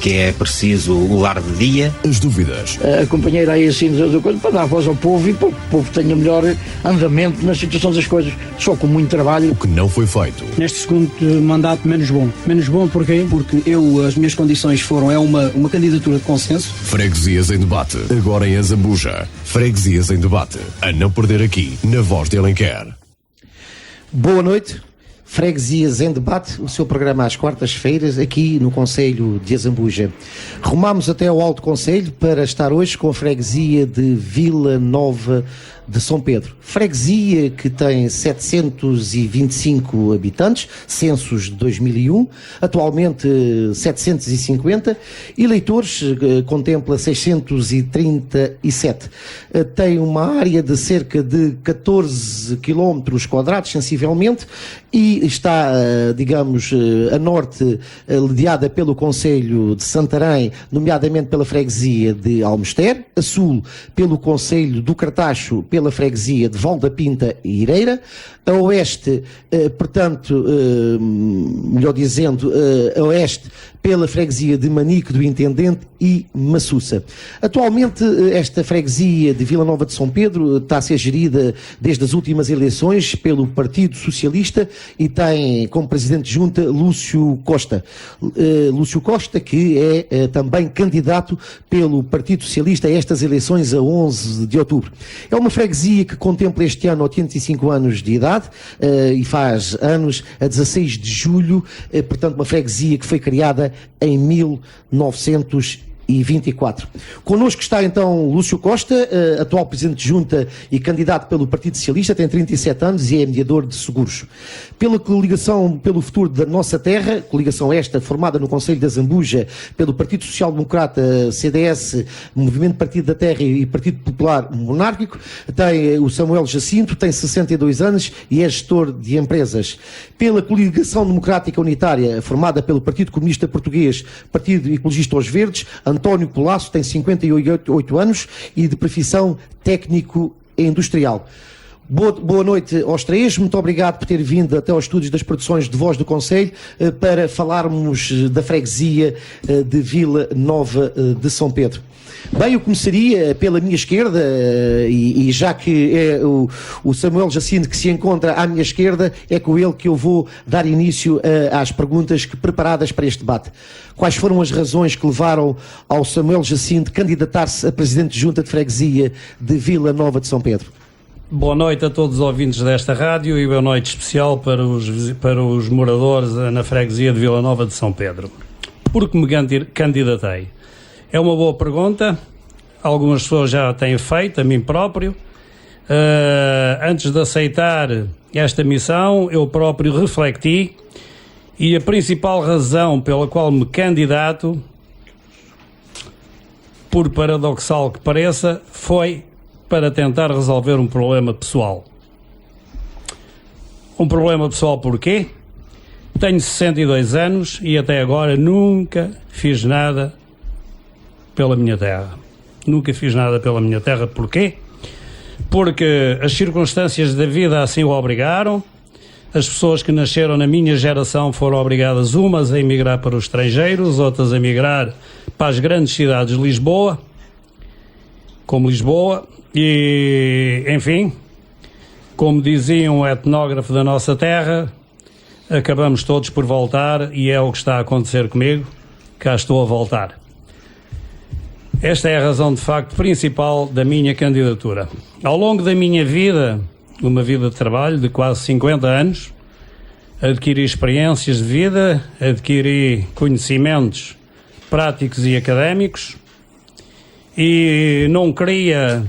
que é preciso o lar de dia. As dúvidas. A companheira aí assim para dar voz ao povo e para que o povo tenha melhor andamento nas situações das coisas, só com muito trabalho. O que não foi feito. Neste segundo mandato, menos bom. Menos bom porquê? Porque as minhas condições foram, uma candidatura de consenso. Freguesias em debate, agora em Azambuja. Freguesias em debate, a não perder aqui, na Voz de Alenquer. Boa noite. Freguesias em debate, o seu programa às quartas-feiras, aqui no Concelho de Azambuja. Rumamos até ao Alto Concelho para estar hoje com a freguesia de Vila Nova de São Pedro. Freguesia que tem 725 habitantes, censos de 2001, atualmente 750, eleitores contempla 637. Tem uma área de cerca de 14 km quadrados, sensivelmente, e está, digamos, a norte, lidiada pelo Concelho de Santarém, nomeadamente pela freguesia de Almester, a sul pelo Concelho do Cartacho, pela freguesia de Val da Pinta e Ireira, a oeste, portanto, melhor dizendo, a oeste pela freguesia de Manique do Intendente e Massussa. Atualmente, esta freguesia de Vila Nova de São Pedro está a ser gerida desde as últimas eleições pelo Partido Socialista e tem como presidente de junta Lúcio Costa. Lúcio Costa, que é também candidato pelo Partido Socialista a estas eleições a 11 de outubro. É uma freguesia que contempla este ano 85 anos de idade e faz anos a 16 de julho, portanto uma freguesia que foi criada em 1924. Connosco está então Lúcio Costa, atual presidente de junta e candidato pelo Partido Socialista, tem 37 anos e é mediador de seguros. Pela coligação pelo futuro da nossa terra, coligação esta formada no Concelho de Azambuja pelo Partido Social Democrata, CDS, Movimento Partido da Terra e Partido Popular Monárquico, tem o Samuel Jacinto, tem 62 anos e é gestor de empresas. Pela coligação democrática unitária formada pelo Partido Comunista Português, Partido Ecologista aos Verdes, António Colasso tem 58 anos e de profissão técnico industrial. Boa noite aos três, muito obrigado por ter vindo até aos estúdios das produções de Voz do Concelho para falarmos da freguesia de Vila Nova de São Pedro. Bem, eu começaria pela minha esquerda e já que é o Samuel Jacinto que se encontra à minha esquerda, é com ele que eu vou dar início às perguntas preparadas para este debate. Quais foram as razões que levaram ao Samuel Jacinto candidatar-se a presidente de junta de freguesia de Vila Nova de São Pedro? Boa noite a todos os ouvintes desta rádio e boa noite especial para os moradores na freguesia de Vila Nova de São Pedro. Por que me candidatei? É uma boa pergunta, algumas pessoas já a têm feito, a mim próprio. Antes de aceitar esta missão, eu próprio refleti e a principal razão pela qual me candidato, por paradoxal que pareça, foi para tentar resolver um problema pessoal. Um problema pessoal porquê? Tenho 62 anos e até agora nunca fiz nada pela minha terra. Nunca fiz nada pela minha terra. Porquê? Porque as circunstâncias da vida assim o obrigaram. As pessoas que nasceram na minha geração foram obrigadas umas a emigrar para os estrangeiros, outras a emigrar para as grandes cidades de Lisboa, como Lisboa, e, enfim, como dizia um etnógrafo da nossa terra, acabamos todos por voltar e é o que está a acontecer comigo, cá estou a voltar. Esta é a razão, de facto, principal da minha candidatura. Ao longo da minha vida, uma vida de trabalho de quase 50 anos, adquiri experiências de vida, adquiri conhecimentos práticos e académicos e não queria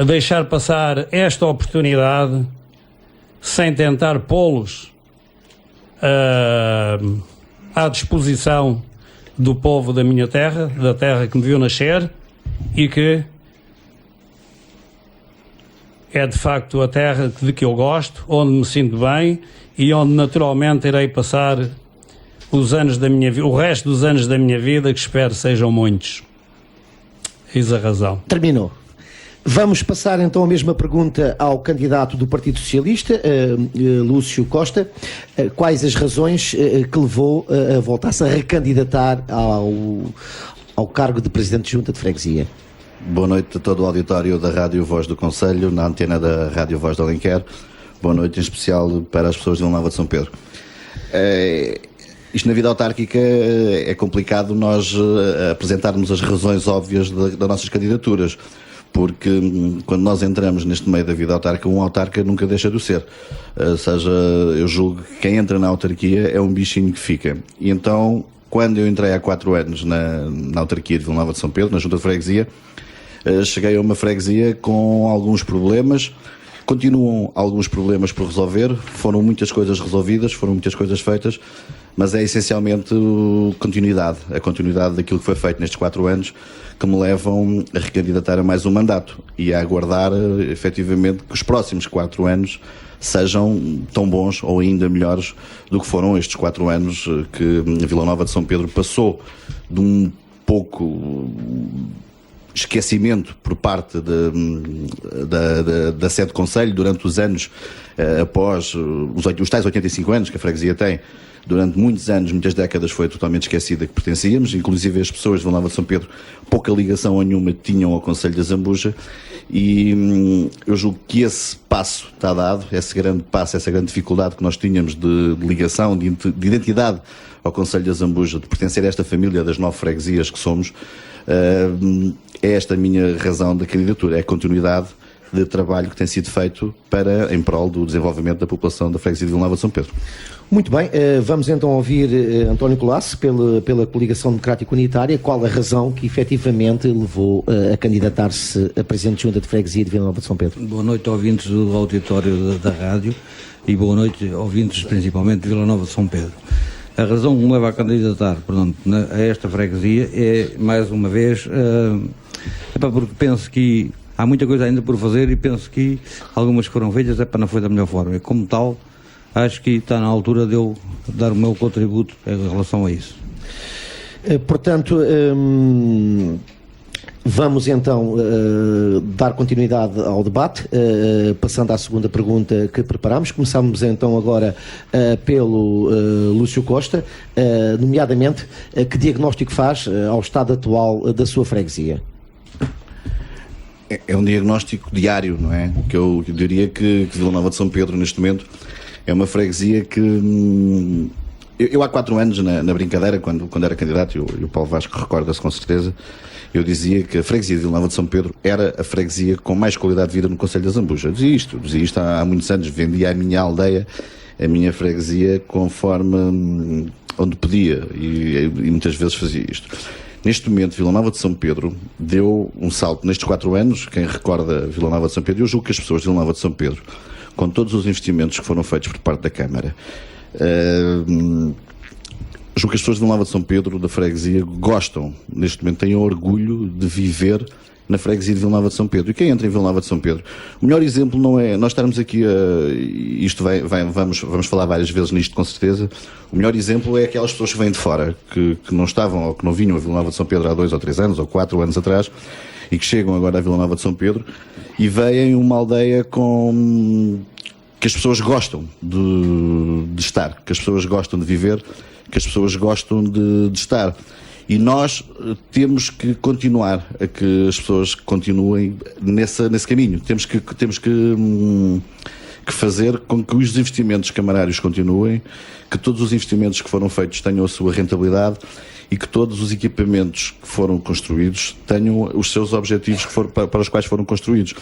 deixar passar esta oportunidade sem tentar pô-los à disposição do povo da minha terra, da terra que me viu nascer e que é de facto a terra de que eu gosto, onde me sinto bem e onde naturalmente irei passar os anos da minha vida, o resto dos anos da minha vida, que espero sejam muitos. Eis a razão. Terminou. Vamos passar então a mesma pergunta ao candidato do Partido Socialista, Lúcio Costa. Quais as razões que levou a voltar-se a recandidatar ao cargo de Presidente de Junta de Freguesia? Boa noite a todo o auditório da Rádio Voz do Concelho, na antena da Rádio Voz de Alenquer. Boa noite em especial para as pessoas de Vila Nova de São Pedro. Isto na vida autárquica é complicado nós apresentarmos as razões óbvias das nossas candidaturas, porque quando nós entramos neste meio da vida autárquica, um autarca nunca deixa de o ser. Ou seja, eu julgo que quem entra na autarquia é um bichinho que fica. E então, quando eu entrei há 4 anos na autarquia de Vila Nova de São Pedro, na Junta de Freguesia, cheguei a uma freguesia com alguns problemas. Continuam alguns problemas por resolver, foram muitas coisas resolvidas, foram muitas coisas feitas, mas é essencialmente a continuidade daquilo que foi feito nestes 4 anos que me levam a recandidatar a mais um mandato e a aguardar efetivamente que os próximos 4 anos sejam tão bons ou ainda melhores do que foram estes 4 anos que a Vila Nova de São Pedro passou de um pouco esquecimento por parte da sede do Concelho durante os anos após os tais 85 anos que a freguesia tem. Durante muitos anos, muitas décadas, foi totalmente esquecida que pertencíamos, inclusive as pessoas de Vila Nova de São Pedro pouca ligação nenhuma tinham ao Concelho da Zambuja, e eu julgo que esse passo está dado, esse grande passo, essa grande dificuldade que nós tínhamos de ligação, de identidade ao Concelho da Zambuja, de pertencer a esta família das 9 freguesias que somos. É esta a minha razão da candidatura, é a continuidade de trabalho que tem sido feito em prol do desenvolvimento da população da freguesia de Vila Nova de São Pedro. Muito bem, vamos então ouvir António Colasso pela Coligação Democrática Unitária. Qual a razão que efetivamente levou a candidatar-se a Presidente de Junta de Freguesia de Vila Nova de São Pedro? Boa noite, ouvintes do auditório da rádio, e boa noite, ouvintes principalmente de Vila Nova de São Pedro. A razão que me leva a candidatar, portanto, a esta freguesia é, mais uma vez, porque penso que há muita coisa ainda por fazer e penso que algumas que foram feitas não foi da melhor forma. E, como tal, acho que está na altura de eu dar o meu contributo em relação a isso. Portanto, vamos então dar continuidade ao debate, passando à segunda pergunta que preparámos. Começamos então agora pelo Lúcio Costa, nomeadamente, que diagnóstico faz ao estado atual da sua freguesia? É um diagnóstico diário, não é? Que eu diria que Vila Nova de São Pedro, neste momento, é uma freguesia que... Eu há 4 anos, na brincadeira, quando era candidato, e o Paulo Vasco recorda-se com certeza, eu dizia que a freguesia de Vila Nova de São Pedro era a freguesia com mais qualidade de vida no Concelho da Zambuja. Eu dizia isto há muitos anos, vendia a minha aldeia, a minha freguesia, conforme onde podia, e muitas vezes fazia isto. Neste momento, Vila Nova de São Pedro deu um salto nestes 4 anos. Quem recorda Vila Nova de São Pedro, eu julgo que as pessoas de Vila Nova de São Pedro, com todos os investimentos que foram feitos por parte da Câmara, julgo que as pessoas de Vila Nova de São Pedro, da freguesia, gostam, neste momento têm orgulho de viver na freguesia de Vila Nova de São Pedro. E quem entra em Vila Nova de São Pedro? O melhor exemplo não é... Nós estarmos aqui vamos falar várias vezes nisto, com certeza. O melhor exemplo é aquelas pessoas que vêm de fora, que não estavam ou que não vinham a Vila Nova de São Pedro há 2 ou 3 anos ou 4 anos atrás, e que chegam agora a Vila Nova de São Pedro e veem uma aldeia que as pessoas gostam de estar, que as pessoas gostam de viver, que as pessoas gostam de estar. E nós temos que continuar a que as pessoas continuem nesse caminho. Temos que fazer com que os investimentos camarários continuem, que todos os investimentos que foram feitos tenham a sua rentabilidade e que todos os equipamentos que foram construídos tenham os seus objetivos para os quais foram construídos.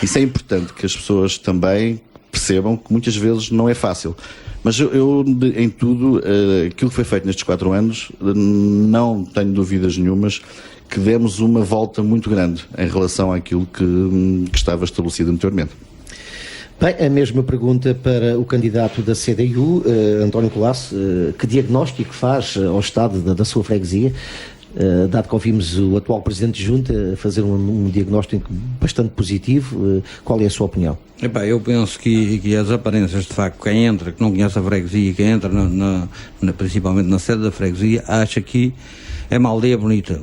Isso é importante que as pessoas também percebam que muitas vezes não é fácil. Mas eu em tudo, aquilo que foi feito nestes 4 anos, não tenho dúvidas nenhumas que demos uma volta muito grande em relação àquilo que estava estabelecido anteriormente. Bem, a mesma pergunta para o candidato da CDU, António Colasso. Que diagnóstico faz ao estado da sua freguesia, dado que ouvimos o atual Presidente de Junta fazer um diagnóstico bastante positivo? Qual é a sua opinião? Eu penso que as aparências, de facto, quem entra, que não conhece a freguesia, quem entra principalmente na sede da freguesia, acha que é uma aldeia bonita,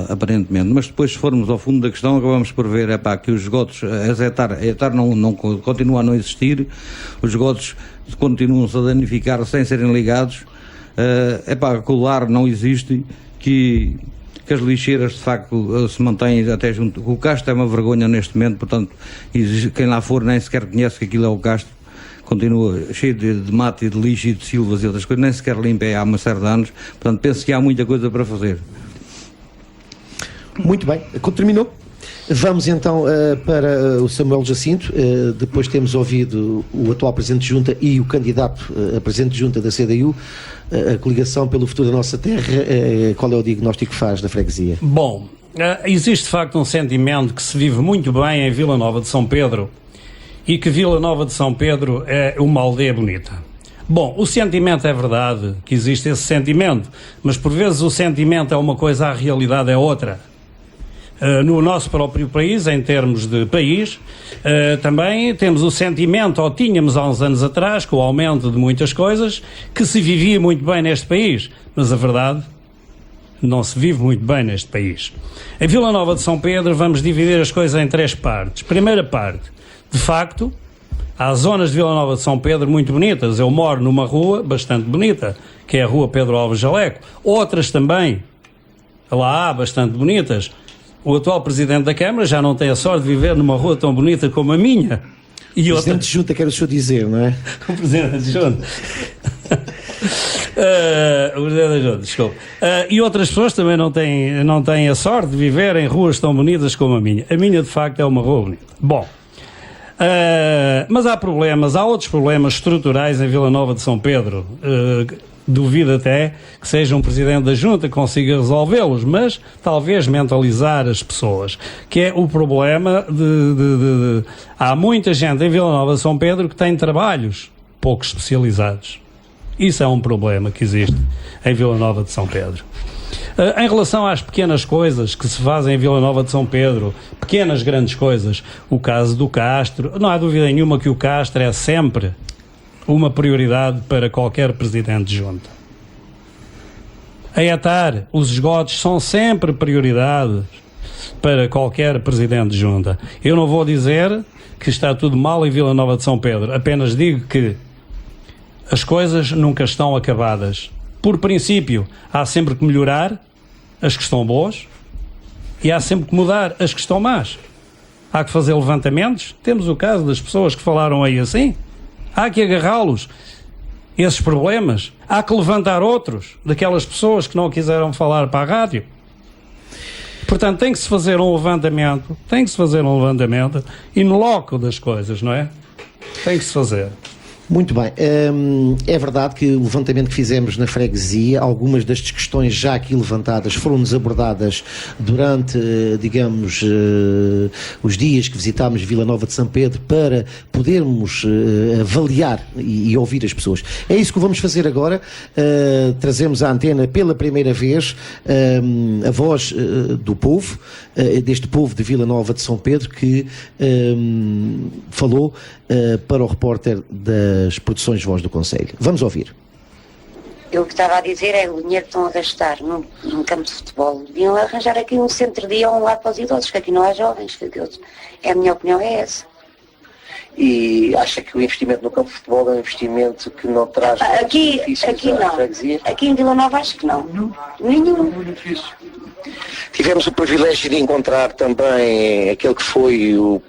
aparentemente. Mas depois, se formos ao fundo da questão, acabamos por ver que os esgotos, a ETAR não continua a não existir, os esgotos continuam-se a danificar sem serem ligados, que o lar não existe, que as lixeiras de facto se mantêm até junto. O Castro é uma vergonha neste momento, portanto, quem lá for nem sequer conhece que aquilo é o Castro. Continua cheio de mato e de lixo e de silvas e outras coisas, nem sequer limpa há uma série de anos, portanto penso que há muita coisa para fazer. Muito bem, terminou. Vamos então para o Samuel Jacinto, depois temos ouvido o atual Presidente de Junta e o candidato a Presidente de Junta da CDU, a coligação pelo futuro da nossa terra, qual é o diagnóstico que faz da freguesia? Bom, existe de facto um sentimento que se vive muito bem em Vila Nova de São Pedro, e que Vila Nova de São Pedro é uma aldeia bonita. Bom, o sentimento é verdade, que existe esse sentimento, mas por vezes o sentimento é uma coisa, a realidade é outra. No nosso próprio país, em termos de país, também temos o sentimento, ou tínhamos há uns anos atrás, com o aumento de muitas coisas, que se vivia muito bem neste país, mas a verdade não se vive muito bem neste país. Em Vila Nova de São Pedro vamos dividir as coisas em 3 partes. Primeira parte, de facto, há zonas de Vila Nova de São Pedro muito bonitas. Eu moro numa rua bastante bonita, que é a Rua Pedro Alves Jaleco. Outras também, lá há bastante bonitas. O atual Presidente da Câmara já não tem a sorte de viver numa rua tão bonita como a minha. E o Presidente de Junta, quer o senhor dizer, não é? O Presidente de Junta. O Presidente da Junta, desculpe. E outras pessoas também não têm a sorte de viver em ruas tão bonitas como a minha. A minha, de facto, é uma rua bonita. Bom, mas há outros problemas estruturais em Vila Nova de São Pedro. Duvido até que seja um Presidente da Junta que consiga resolvê-los, mas talvez mentalizar as pessoas, que é o problema há muita gente em Vila Nova de São Pedro que tem trabalhos pouco especializados. Isso é um problema que existe em Vila Nova de São Pedro. Em relação às pequenas coisas que se fazem em Vila Nova de São Pedro, pequenas, grandes coisas, o caso do Castro, não há dúvida nenhuma que o Castro é sempre uma prioridade para qualquer Presidente de Junta. A ETAR, os esgotos são sempre prioridade para qualquer Presidente de Junta. Eu não vou dizer que está tudo mal em Vila Nova de São Pedro, apenas digo que as coisas nunca estão acabadas. Por princípio, há sempre que melhorar as que estão boas e há sempre que mudar as que estão más. Há que fazer levantamentos. Temos o caso das pessoas que falaram aí assim. Há que agarrá-los, esses problemas. Há que levantar outros, daquelas pessoas que não quiseram falar para a rádio. Portanto, tem que se fazer um levantamento, e no loco das coisas, não é? Tem que se fazer. Muito bem, é verdade que o levantamento que fizemos na freguesia, algumas das questões já aqui levantadas foram-nos abordadas durante, digamos, os dias que visitámos Vila Nova de São Pedro para podermos avaliar e ouvir as pessoas. É isso que vamos fazer agora, trazemos à antena pela primeira vez a voz do povo, deste povo de Vila Nova de São Pedro que falou para o repórter das produções Voz do Conselho. Vamos ouvir. Eu o que estava a dizer é o dinheiro que estão a gastar num campo de futebol. Deviam arranjar aqui um centro-dia ou um lar para os idosos, que aqui não há jovens. A minha opinião é essa. E acha que o investimento no campo de futebol é um investimento que não traz benefícios à freguesia? Aqui em Vila Nova acho que não. Nenhum. Tivemos o privilégio de encontrar também aquele que foi o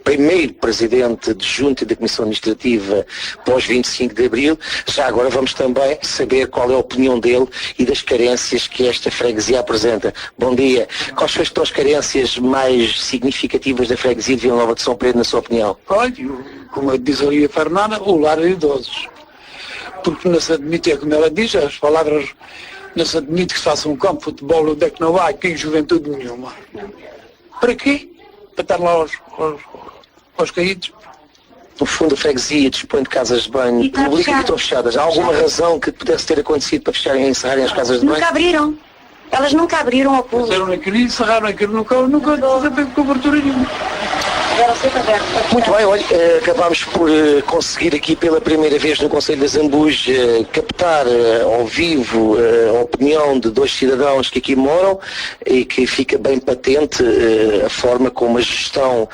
primeiro Presidente de Junta da Comissão Administrativa pós 25 de Abril. Já agora vamos também saber qual é a opinião dele e das carências que esta freguesia apresenta. Bom dia. Quais são as carências mais significativas da freguesia de Vila Nova de São Pedro, na sua opinião? Olha, como diz ali a Fernanda, o lar de idosos. Porque não se admite, é como ela diz, as palavras, não se admite que se faça um campo de futebol onde é que não há aqui juventude nenhuma. Para quê? Para estar lá aos caídos. No fundo, a freguesia dispõe de casas de banho públicas que estão fechadas. Há alguma razão que pudesse ter acontecido para fecharem e encerrarem as casas de banho? Nunca abriram. Elas nunca abriram ao público. Fizeram aquilo e encerraram aquilo. Nunca teve cobertura nenhuma. Muito bem, olha, acabámos por conseguir aqui pela primeira vez no Conselho da Zambuja captar ao vivo a opinião de 2 cidadãos que aqui moram e que fica bem patente a forma como a gestão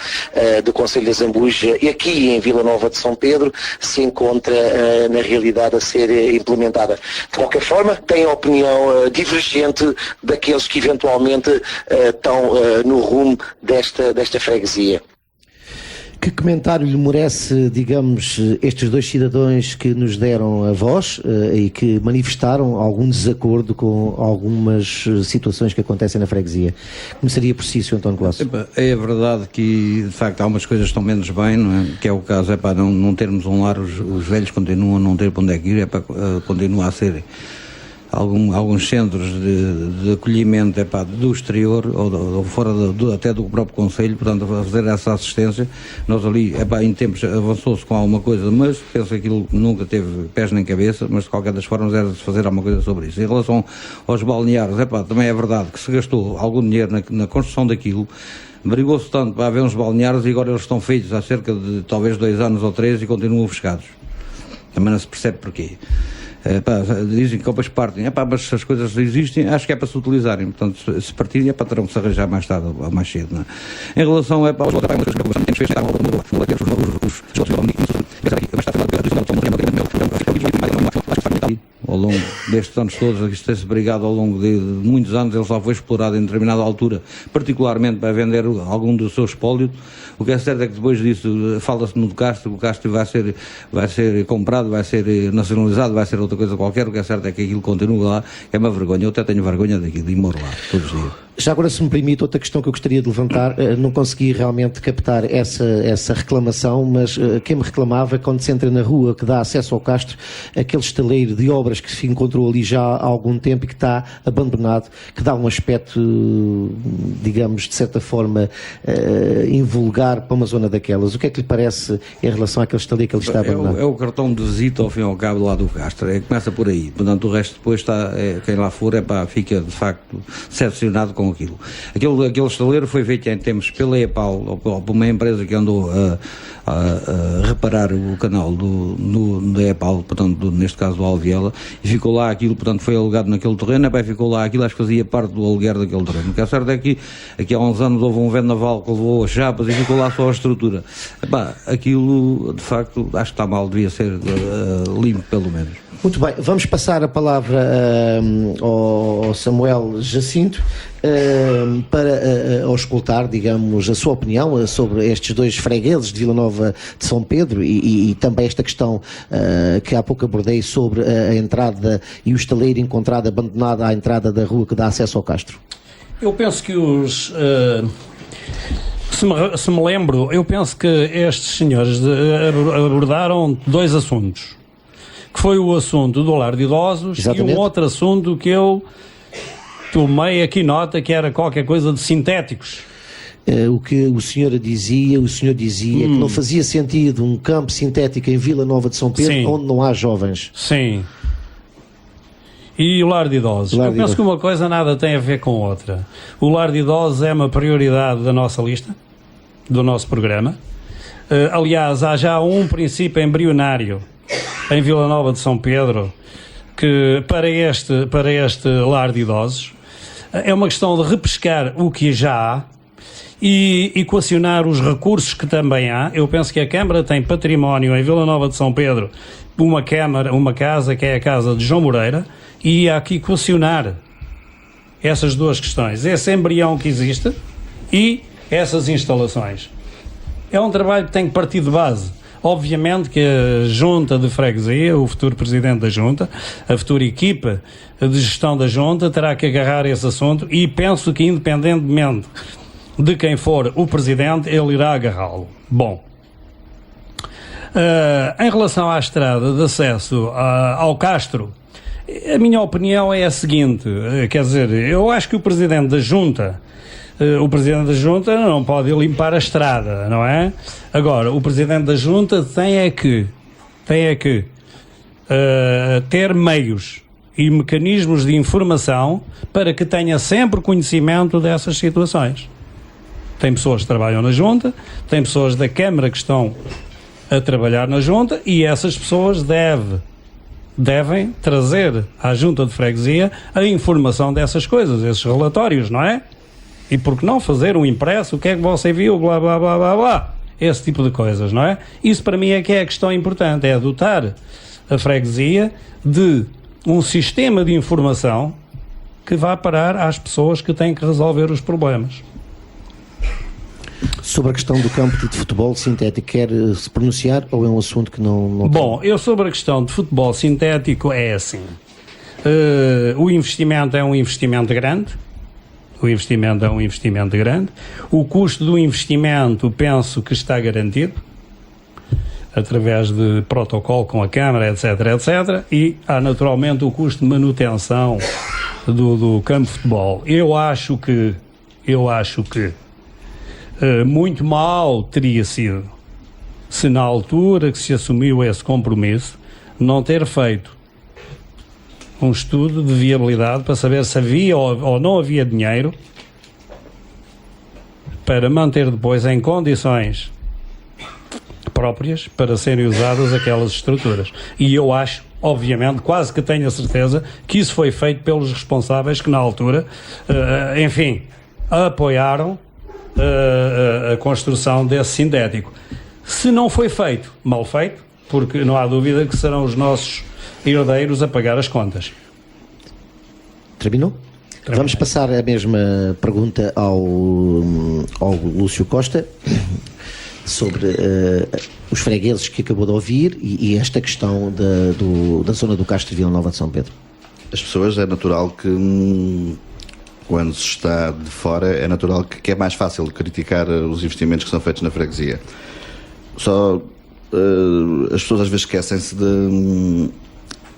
do Conselho da Zambuja e aqui em Vila Nova de São Pedro se encontra na realidade a ser implementada. De qualquer forma, tem a opinião divergente daqueles que eventualmente estão no rumo desta freguesia. Que comentário lhe merece, digamos, estes 2 cidadãos que nos deram a voz e que manifestaram algum desacordo com algumas situações que acontecem na freguesia? Começaria por si, Sr. António Colasso. É verdade que, de facto, há umas coisas que estão menos bem, não é? Que é o caso, não termos um lar, os velhos continuam a não ter para onde é que ir, continua a ser alguns centros de acolhimento do exterior ou fora até do próprio Conselho, portanto, a fazer essa assistência. Nós ali, em tempos avançou-se com alguma coisa, mas penso que aquilo nunca teve pés nem cabeça, mas de qualquer das formas era de se fazer alguma coisa sobre isso. Em relação aos balneários, também é verdade que se gastou algum dinheiro na construção daquilo, brigou-se tanto para haver uns balneários e agora eles estão feitos há cerca de talvez 2 anos ou 3 e continuam fechados. Também não se percebe porquê. Dizem que depois partem, mas se as coisas existem, acho que é para se utilizarem, portanto, se partirem, terão que se arranjar mais tarde ou mais cedo, não é? Em relação aos ao longo destes anos todos, isto tem-se brigado ao longo de muitos anos, ele só foi explorado em determinada altura, particularmente para vender algum do seu espólio. O que é certo é que depois disso fala-se no Castro, que o Castro vai ser comprado, vai ser nacionalizado, vai ser outra coisa qualquer. O que é certo é que aquilo continua lá, é uma vergonha. Eu até tenho vergonha daquilo e moro lá todos os dias. Já agora, se me permite, outra questão que eu gostaria de levantar, não consegui realmente captar essa reclamação, mas quem me reclamava, quando se entra na rua que dá acesso ao Castro, aquele estaleiro de obras que se encontrou ali já há algum tempo e que está abandonado, que dá um aspecto, digamos, de certa forma, invulgar para uma zona daquelas. O que é que lhe parece em relação àquele estaleiro que ali está abandonado? É o cartão de visita, ao fim e ao cabo, lá do Castro. Começa por aí. Portanto, o resto depois está, quem lá for, fica, de facto, decepcionado com aquilo. Aquele estaleiro foi feito em tempos pela EPAL, ou por uma empresa que andou a reparar o canal da EPAL, portanto, neste caso do Alviela, e ficou lá aquilo, portanto, foi alugado naquele terreno, ficou lá aquilo, acho que fazia parte do aluguer daquele terreno. O que é certo é que aqui há uns anos houve um vendaval que levou as chapas e ficou lá só a estrutura. Aquilo, de facto, acho que está mal, devia ser limpo, pelo menos. Muito bem, vamos passar a palavra ao Samuel Jacinto para auscultar, digamos, a sua opinião sobre estes 2 fregueses de Vila Nova de São Pedro e também esta questão que há pouco abordei sobre a entrada e o estaleiro encontrado abandonado à entrada da rua que dá acesso ao Castro. Eu penso que se me lembro, eu penso que estes senhores abordaram 2 assuntos. Que foi o assunto do lar de idosos. Exatamente. E um outro assunto que eu tomei aqui nota, que era qualquer coisa de sintéticos. O que o senhor dizia que não fazia sentido um campo sintético em Vila Nova de São Pedro, sim, onde não há jovens. Sim. E o lar de idosos? Eu penso que uma coisa nada tem a ver com outra. O lar de idosos é uma prioridade da nossa lista, do nosso programa. Aliás, há já um princípio embrionário em Vila Nova de São Pedro, que para este lar de idosos é uma questão de repescar o que já há e equacionar os recursos que também há. Eu penso que a Câmara tem património em Vila Nova de São Pedro, uma casa que é a casa de João Moreira, e há que equacionar essas 2 questões, esse embrião que existe e essas instalações. É um trabalho que tem que partir de base. Obviamente que a Junta de Freguesia, o futuro Presidente da Junta, a futura equipa de gestão da Junta terá que agarrar esse assunto e penso que, independentemente de quem for o Presidente, ele irá agarrá-lo. Bom, em relação à estrada de acesso ao Castro, a minha opinião é a seguinte, quer dizer, eu acho que o Presidente da Junta não pode limpar a estrada, não é? Agora, o Presidente da Junta tem que ter meios e mecanismos de informação para que tenha sempre conhecimento dessas situações. Tem pessoas que trabalham na Junta, tem pessoas da Câmara que estão a trabalhar na Junta, e essas pessoas devem trazer à Junta de Freguesia a informação dessas coisas, esses relatórios, não é? E por que não fazer um impresso, o que é que você viu, blá blá blá blá blá, esse tipo de coisas, não é? Isso para mim é que é a questão importante, é dotar a freguesia de um sistema de informação que vá parar às pessoas que têm que resolver os problemas. Sobre a questão do campo de futebol sintético, quer se pronunciar ou é um assunto que não Bom, eu sobre a questão de futebol sintético é assim. O investimento é um investimento grande. O custo do investimento penso que está garantido através de protocolo com a Câmara, etc, etc. E há naturalmente o custo de manutenção do campo de futebol. Eu acho que muito mal teria sido se na altura que se assumiu esse compromisso não ter feito um estudo de viabilidade para saber se havia ou não havia dinheiro para manter depois em condições próprias para serem usadas aquelas estruturas. E eu acho, obviamente, quase que tenho a certeza que isso foi feito pelos responsáveis que na altura, apoiaram a construção desse sintético. Se não foi feito, mal feito, porque não há dúvida que serão os nossos herdeiros a pagar as contas. Terminou? Vamos passar a mesma pergunta ao Lúcio Costa sobre os fregueses que acabou de ouvir e esta questão da zona do Castro de Vila Nova de São Pedro. As pessoas, é natural que quando se está de fora, é natural que é mais fácil criticar os investimentos que são feitos na freguesia. Só as pessoas às vezes esquecem-se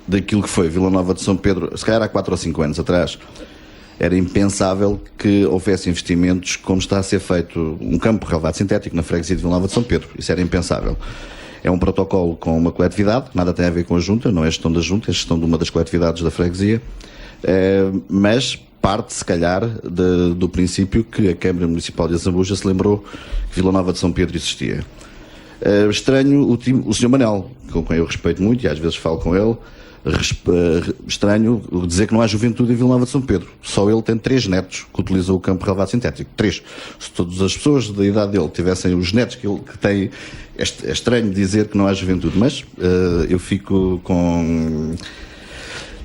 daquilo que foi Vila Nova de São Pedro, se calhar há 4 ou 5 anos atrás. Era impensável que houvesse investimentos como está a ser feito um campo relevado sintético na freguesia de Vila Nova de São Pedro. Isso era impensável. É um protocolo com uma coletividade, nada tem a ver com a Junta, não é gestão da Junta, é gestão de uma das coletividades da freguesia, mas parte, se calhar, do princípio que a Câmara Municipal de Azambuja se lembrou que Vila Nova de São Pedro existia. Estranho o Sr. Manel, com quem eu respeito muito e às vezes falo com ele, estranho dizer que não há juventude em Vila Nova de São Pedro. Só ele tem 3 netos que utilizam o campo relevado sintético. 3. Se todas as pessoas da idade dele tivessem os netos que ele tem, é estranho dizer que não há juventude, mas eu fico com...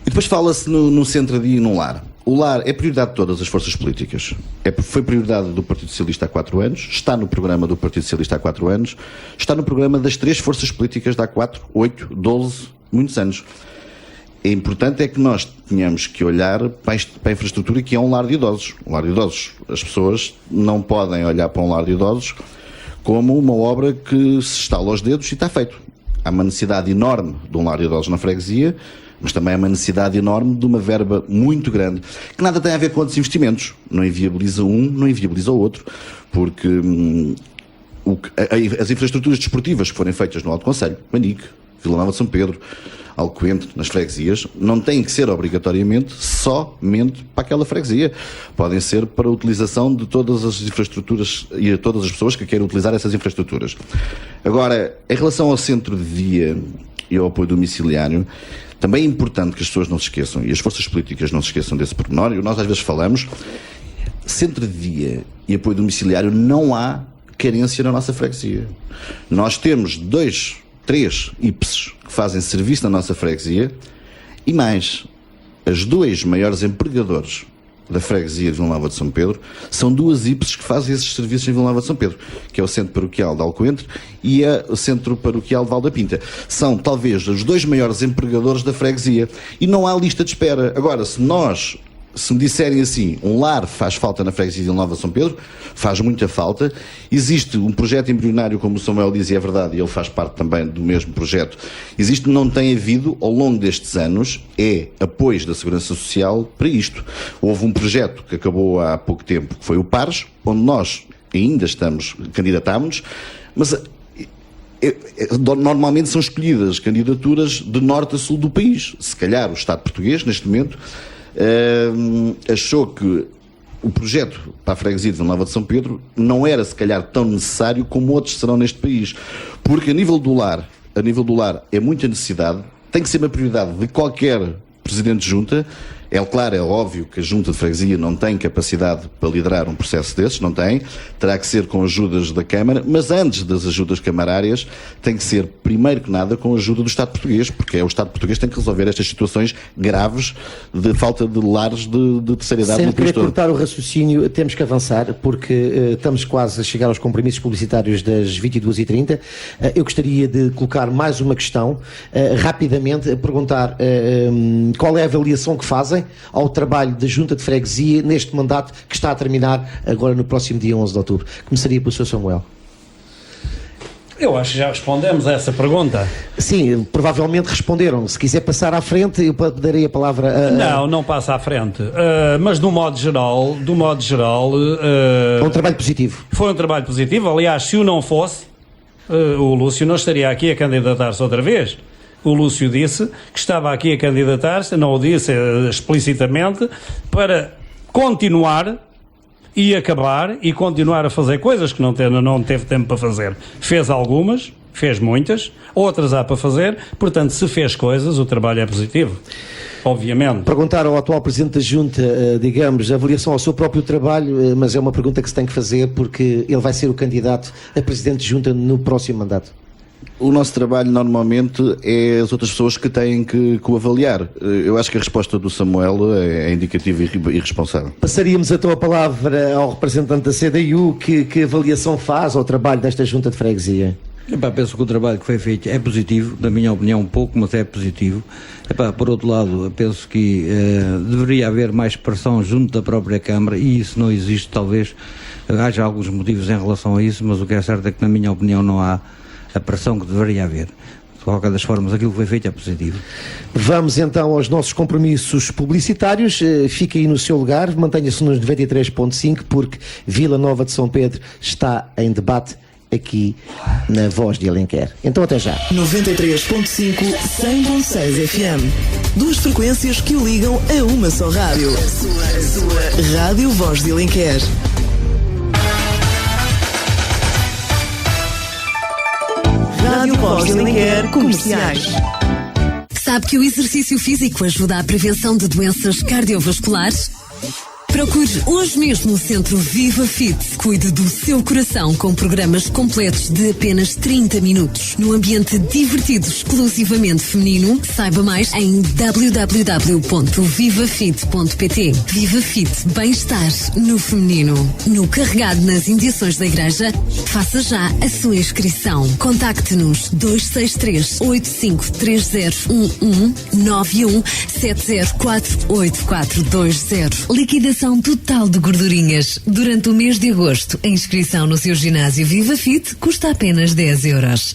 E depois fala-se no centro-dia e num lar. O lar é prioridade de todas as forças políticas. Foi prioridade do Partido Socialista há 4 anos, está no programa do Partido Socialista há 4 anos, está no programa das 3 forças políticas de há 4, 8, 12, muitos anos. É importante que nós tenhamos que olhar para a infraestrutura que é um lar de idosos. Um lar de idosos. As pessoas não podem olhar para um lar de idosos como uma obra que se estala aos dedos e está feito. Há uma necessidade enorme de um lar de idosos na freguesia, mas também há uma necessidade enorme de uma verba muito grande, que nada tem a ver com outros investimentos. Não inviabiliza um, não inviabiliza o outro, porque as infraestruturas desportivas que forem feitas no Alto Conselho, Manique, Vila Nova de São Pedro, Alcoentre, nas freguesias, não têm que ser obrigatoriamente somente para aquela freguesia. Podem ser para a utilização de todas as infraestruturas e a todas as pessoas que queiram utilizar essas infraestruturas. Agora, em relação ao centro de dia e ao apoio domiciliário, também é importante que as pessoas não se esqueçam, e as forças políticas não se esqueçam desse pormenor, e nós às vezes falamos, centro de dia e apoio domiciliário não há carência na nossa freguesia. Nós temos 2, 3 IPSs que fazem serviço na nossa freguesia e mais, as 2 maiores empregadores da freguesia de Vila Nova de São Pedro são 2 IPSs que fazem esses serviços em Vila Nova de São Pedro, que é o Centro Paroquial de Alcoentre e o Centro Paroquial de Val da Pinta. São talvez os 2 maiores empregadores da freguesia e não há lista de espera. Agora, se me disserem assim, um lar faz falta na freguesia de Vila Nova de São Pedro, faz muita falta. Existe um projeto embrionário, como o Samuel diz, e é verdade, e ele faz parte também do mesmo projeto. Não tem havido, ao longo destes anos, apoios da Segurança Social para isto. Houve um projeto que acabou há pouco tempo, que foi o PARES, onde nós ainda candidatámos, mas normalmente são escolhidas candidaturas de norte a sul do país. Se calhar o Estado português, neste momento, achou que o projeto para a freguesia de Vila Nova de São Pedro não era se calhar tão necessário como outros serão neste país, porque a nível do lar é muita necessidade, tem que ser uma prioridade de qualquer presidente de junta. É claro, é óbvio que a junta de freguesia não tem capacidade para liderar um processo desses, não tem, terá que ser com ajudas da Câmara, mas antes das ajudas camarárias tem que ser, primeiro que nada, com a ajuda do Estado português, porque é o Estado português que tem que resolver estas situações graves de falta de lares de terceira idade no país todo. Sem querer cortar o raciocínio, temos que avançar, porque estamos quase a chegar aos compromissos publicitários das 22h30. Eu gostaria de colocar mais uma questão, rapidamente, a perguntar qual é a avaliação que fazem ao trabalho da Junta de Freguesia neste mandato que está a terminar agora no próximo dia 11 de outubro. Começaria pelo Sr. Samuel. Eu acho que já respondemos a essa pergunta. Sim, provavelmente responderam. Se quiser passar à frente, eu darei a palavra a... Não passa à frente. Mas do modo geral... Foi um trabalho positivo. Foi um trabalho positivo. Aliás, se o não fosse, o Lúcio não estaria aqui a candidatar-se outra vez. O Lúcio disse que estava aqui a candidatar-se, não o disse explicitamente, para continuar e acabar e continuar a fazer coisas que não teve tempo para fazer. Fez algumas, fez muitas, outras há para fazer, portanto, se fez coisas, o trabalho é positivo. Obviamente. Perguntar ao atual Presidente da Junta, digamos, a avaliação ao seu próprio trabalho, mas é uma pergunta que se tem que fazer porque ele vai ser o candidato a Presidente de Junta no próximo mandato. O nosso trabalho normalmente é as outras pessoas que têm que o avaliar. Eu acho que a resposta do Samuel é indicativa e irresponsável. Passaríamos então a palavra ao representante da CDU, que avaliação faz ao trabalho desta Junta de Freguesia? Penso que o trabalho que foi feito é positivo, na minha opinião um pouco, mas é positivo. Por outro lado, penso que deveria haver mais pressão junto da própria Câmara e isso não existe, talvez haja alguns motivos em relação a isso, mas o que é certo é que na minha opinião não há a pressão que deveria haver. De qualquer das formas, aquilo que foi feito é positivo. Vamos então aos nossos compromissos publicitários. Fique aí no seu lugar, mantenha-se nos 93.5 porque Vila Nova de São Pedro está em debate aqui na Voz de Alenquer. Então até já. 93.5 100.6 FM. Duas frequências que o ligam a uma só rádio. A sua Rádio Voz de Alenquer. Rádio Voz de Alenquer Comerciais. Sabe que o exercício físico ajuda à prevenção de doenças cardiovasculares? Procure hoje mesmo o Centro Viva Fit. Cuide do seu coração com programas completos de apenas 30 minutos. Num ambiente divertido, exclusivamente feminino. Saiba mais em www.vivafit.pt. Viva Fit, bem-estar no feminino. No Carregado nas Indiações da Igreja, faça já a sua inscrição. Contacte-nos 263-853011 9170484420. Liquidação total de gordurinhas. Durante o mês de agosto, a inscrição no seu ginásio Viva Fit custa apenas 10 euros.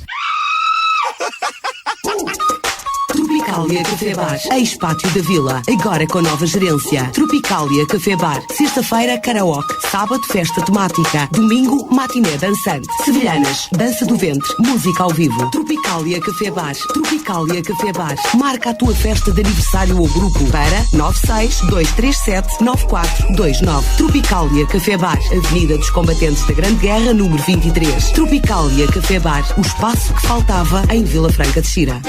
Tropicália Café Bar, ex-pátio da Vila, agora com nova gerência. Tropicália Café Bar, sexta-feira karaoke, sábado festa temática, domingo matiné dançante, sevilhanas, dança do ventre, música ao vivo. Tropicália Café Bar, Tropicália Café Bar. Marca a tua festa de aniversário ou grupo para 962379429. Tropicália Café Bar, Avenida dos Combatentes da Grande Guerra, número 23. Tropicália Café Bar, o espaço que faltava em Vila Franca de Xira.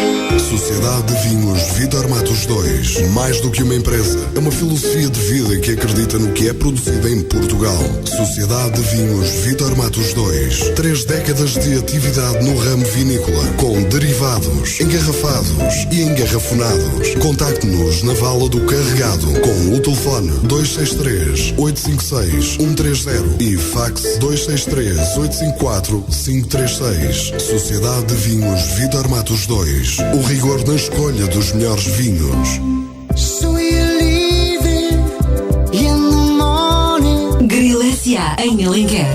Sociedade de Vinhos Vítor Matos 2. Mais do que uma empresa, é uma filosofia de vida que acredita no que é produzido em Portugal. Sociedade de Vinhos Vítor Matos 2. 3 décadas de atividade no ramo vinícola, com derivados, engarrafados e engarrafonados. Contacte-nos na Vala do Carregado com o telefone 263-856-130 e fax 263-854-536. Sociedade de Vinhos Vítor Matos 2. O rigor na escolha dos melhores vinhos. Grill S.A. em Alenquer.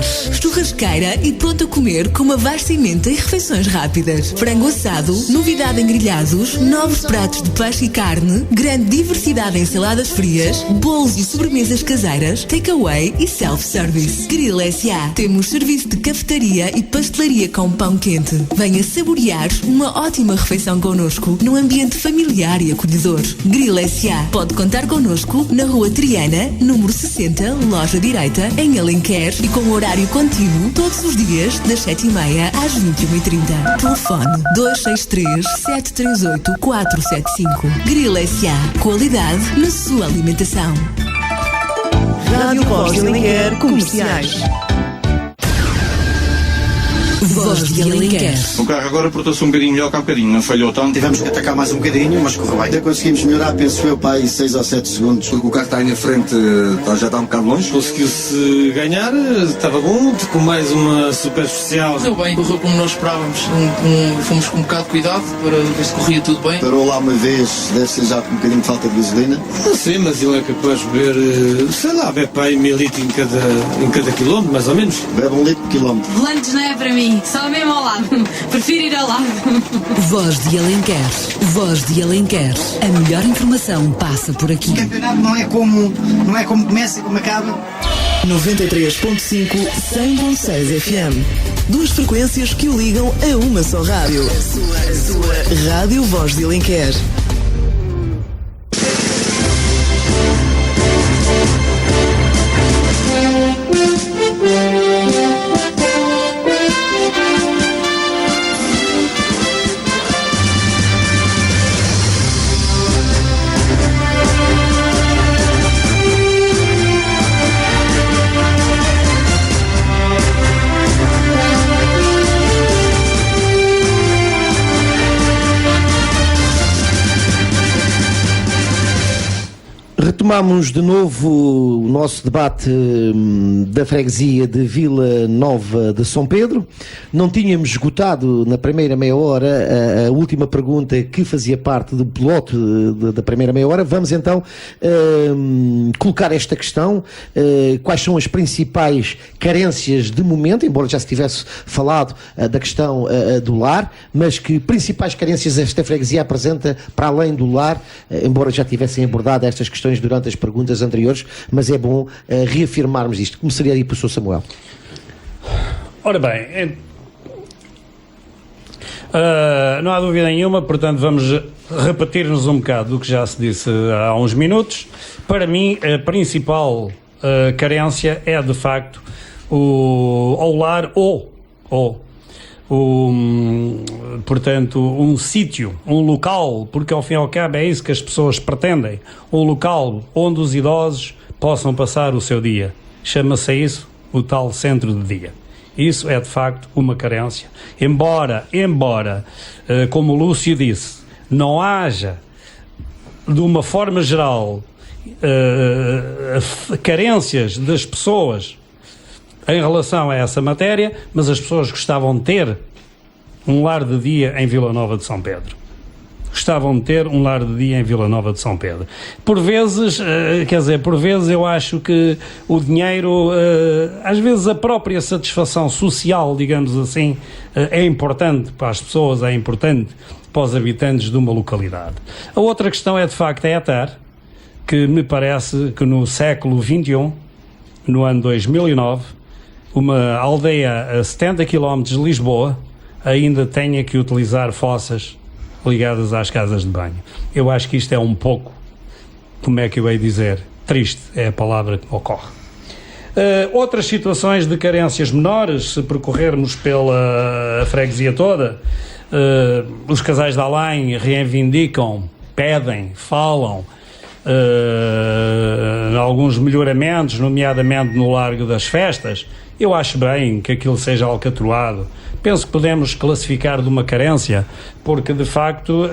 churrasqueira e pronto a comer com uma vasta emenda e refeições rápidas. Frango assado, novidade em grelhados, novos pratos de peixe e carne, grande diversidade em saladas frias, bolos e sobremesas caseiras, takeaway e self-service. Grill S.A. Temos serviço de cafetaria e pastelaria com pão quente. Venha saborear uma ótima refeição connosco num ambiente familiar e acolhedor. Grill S.A. Pode contar connosco na Rua Triana, número 60, loja direita, em Alenquer e com horário contínuo todos os dias das 7h30 às 21h30. Telefone 263-738-475. Grill S.A. Qualidade na sua alimentação. Rádio Voz de Alenquer Comerciais. Voz de Alenquer. O carro agora portou-se um bocadinho melhor que há bocadinho, não falhou tanto. Tivemos que atacar mais um bocadinho, mas correu bem. Ainda conseguimos melhorar, penso eu, para aí 6 ou 7 segundos. Porque o carro está aí na frente, já está um bocado longe. Conseguiu-se ganhar, estava bom, com mais uma super especial. Correu bem, correu como nós esperávamos. Fomos com um bocado de cuidado para ver se corria tudo bem. Parou lá uma vez, deve ser já com um bocadinho de falta de gasolina. Não sei, mas ele é capaz de beber, sei lá, bebe para aí meio litro em cada quilómetro, mais ou menos. Bebe 1 litro por quilómetro. Volantes não é para mim, só mesmo ao lado. Prefiro ir ao lado. Voz de Alenquer. Voz de Alenquer. A melhor informação passa por aqui. O campeonato não é como começa e como acaba. 93.5 100.6 FM. 2 frequências que o ligam a uma só rádio. A sua Rádio Voz de Alenquer. Retomamos de novo o nosso debate da freguesia de Vila Nova de São Pedro. Não tínhamos esgotado na primeira meia hora a última pergunta que fazia parte do piloto da primeira meia hora. Vamos então colocar esta questão. Quais são as principais carências de momento, embora já se tivesse falado da questão do lar, mas que principais carências esta freguesia apresenta para além do lar, embora já tivessem abordado estas questões durante as perguntas anteriores, mas é bom reafirmarmos isto. Começaria aí pelo Sr. Samuel. Ora bem, não há dúvida nenhuma, portanto vamos repetir-nos um bocado do que já se disse há uns minutos. Para mim, a principal carência é de facto o lar portanto, um sítio, um local, porque ao fim e ao cabo é isso que as pessoas pretendem, um local onde os idosos possam passar o seu dia. Chama-se isso o tal centro de dia. Isso é de facto uma carência. Embora, como o Lúcio disse, não haja, de uma forma geral, carências das pessoas em relação a essa matéria, mas as pessoas gostavam de ter um lar de dia em Vila Nova de São Pedro. Gostavam de ter um lar de dia em Vila Nova de São Pedro. Por vezes, eu acho que o dinheiro, às vezes a própria satisfação social, digamos assim, é importante para as pessoas, é importante para os habitantes de uma localidade. A outra questão é, de facto, a ETAR, que me parece que no século XXI, no ano 2009, uma aldeia a 70 km de Lisboa ainda tenha que utilizar fossas ligadas às casas de banho. Eu acho que isto é um pouco, como é que eu hei dizer, triste, é a palavra que me ocorre. Outras situações de carências menores, se percorrermos pela freguesia toda, os casais de além reivindicam, pedem, falam, alguns melhoramentos, nomeadamente no Largo das Festas. Eu acho bem que aquilo seja alcatroado. Penso que podemos classificar de uma carência, porque de facto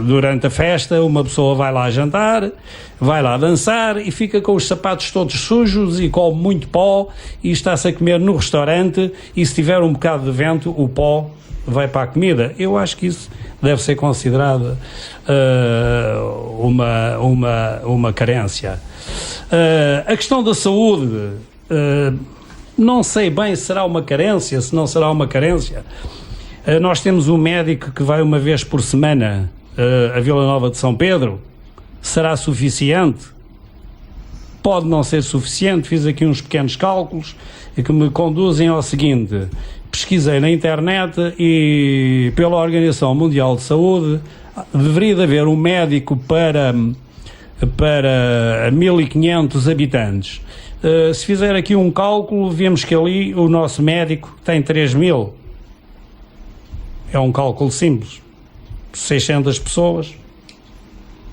durante a festa uma pessoa vai lá jantar, vai lá dançar e fica com os sapatos todos sujos e com muito pó e está-se a comer no restaurante e se tiver um bocado de vento o pó vai para a comida. Eu acho que isso deve ser considerado uma carência. A questão da saúde, Não sei bem se será uma carência, se não será uma carência. Nós temos um médico que vai uma vez por semana a Vila Nova de São Pedro. Será suficiente? Pode não ser suficiente. Fiz aqui uns pequenos cálculos que me conduzem ao seguinte: pesquisei na internet e pela Organização Mundial de Saúde deveria de haver um médico para 1.500 habitantes. Se fizer aqui um cálculo, vemos que ali o nosso médico tem 3.000. É um cálculo simples. 600 pessoas,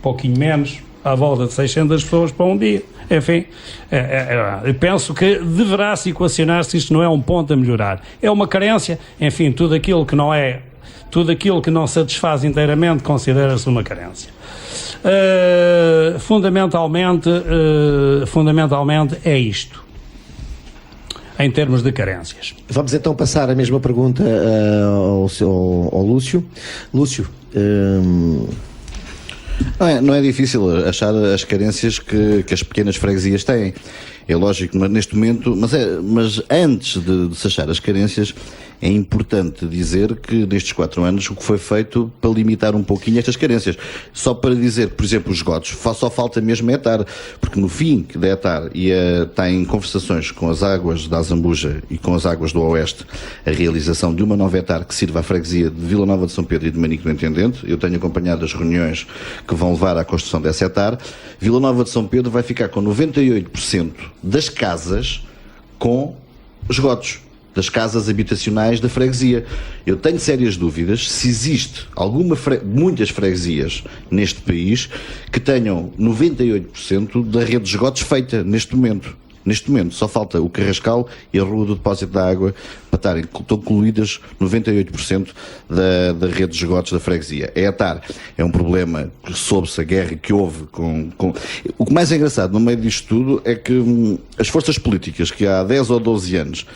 pouquinho menos, à volta de 600 pessoas para um dia. Enfim, eu penso que deverá se equacionar se isto não é um ponto a melhorar. É uma carência, enfim, tudo aquilo que não satisfaz inteiramente considera-se uma carência. Fundamentalmente é isto, em termos de carências. Vamos então passar a mesma pergunta ao Lúcio. Lúcio, não é difícil achar as carências que as pequenas freguesias têm. É lógico, mas neste momento, mas antes de se achar as carências, é importante dizer que nestes 4 anos o que foi feito para limitar um pouquinho estas carências. Só para dizer que, por exemplo, os esgotos, só falta mesmo ETAR, porque no fim da ETAR está em conversações com as águas da Azambuja e com as águas do Oeste a realização de uma nova ETAR que sirva à freguesia de Vila Nova de São Pedro e de Manique do Intendente. Eu tenho acompanhado as reuniões que vão levar à construção dessa ETAR. Vila Nova de São Pedro vai ficar com 98% das casas com esgotos, das casas habitacionais da freguesia. Eu tenho sérias dúvidas se existe muitas freguesias neste país que tenham 98% da rede de esgotos feita neste momento. Neste momento só falta o Carrascal e a Rua do Depósito da Água para estão concluídas 98% da rede de esgotos da freguesia. A ETAR é um problema que soube-se a guerra que houve O que mais é engraçado no meio disto tudo é que as forças políticas que há 10 ou 12 anos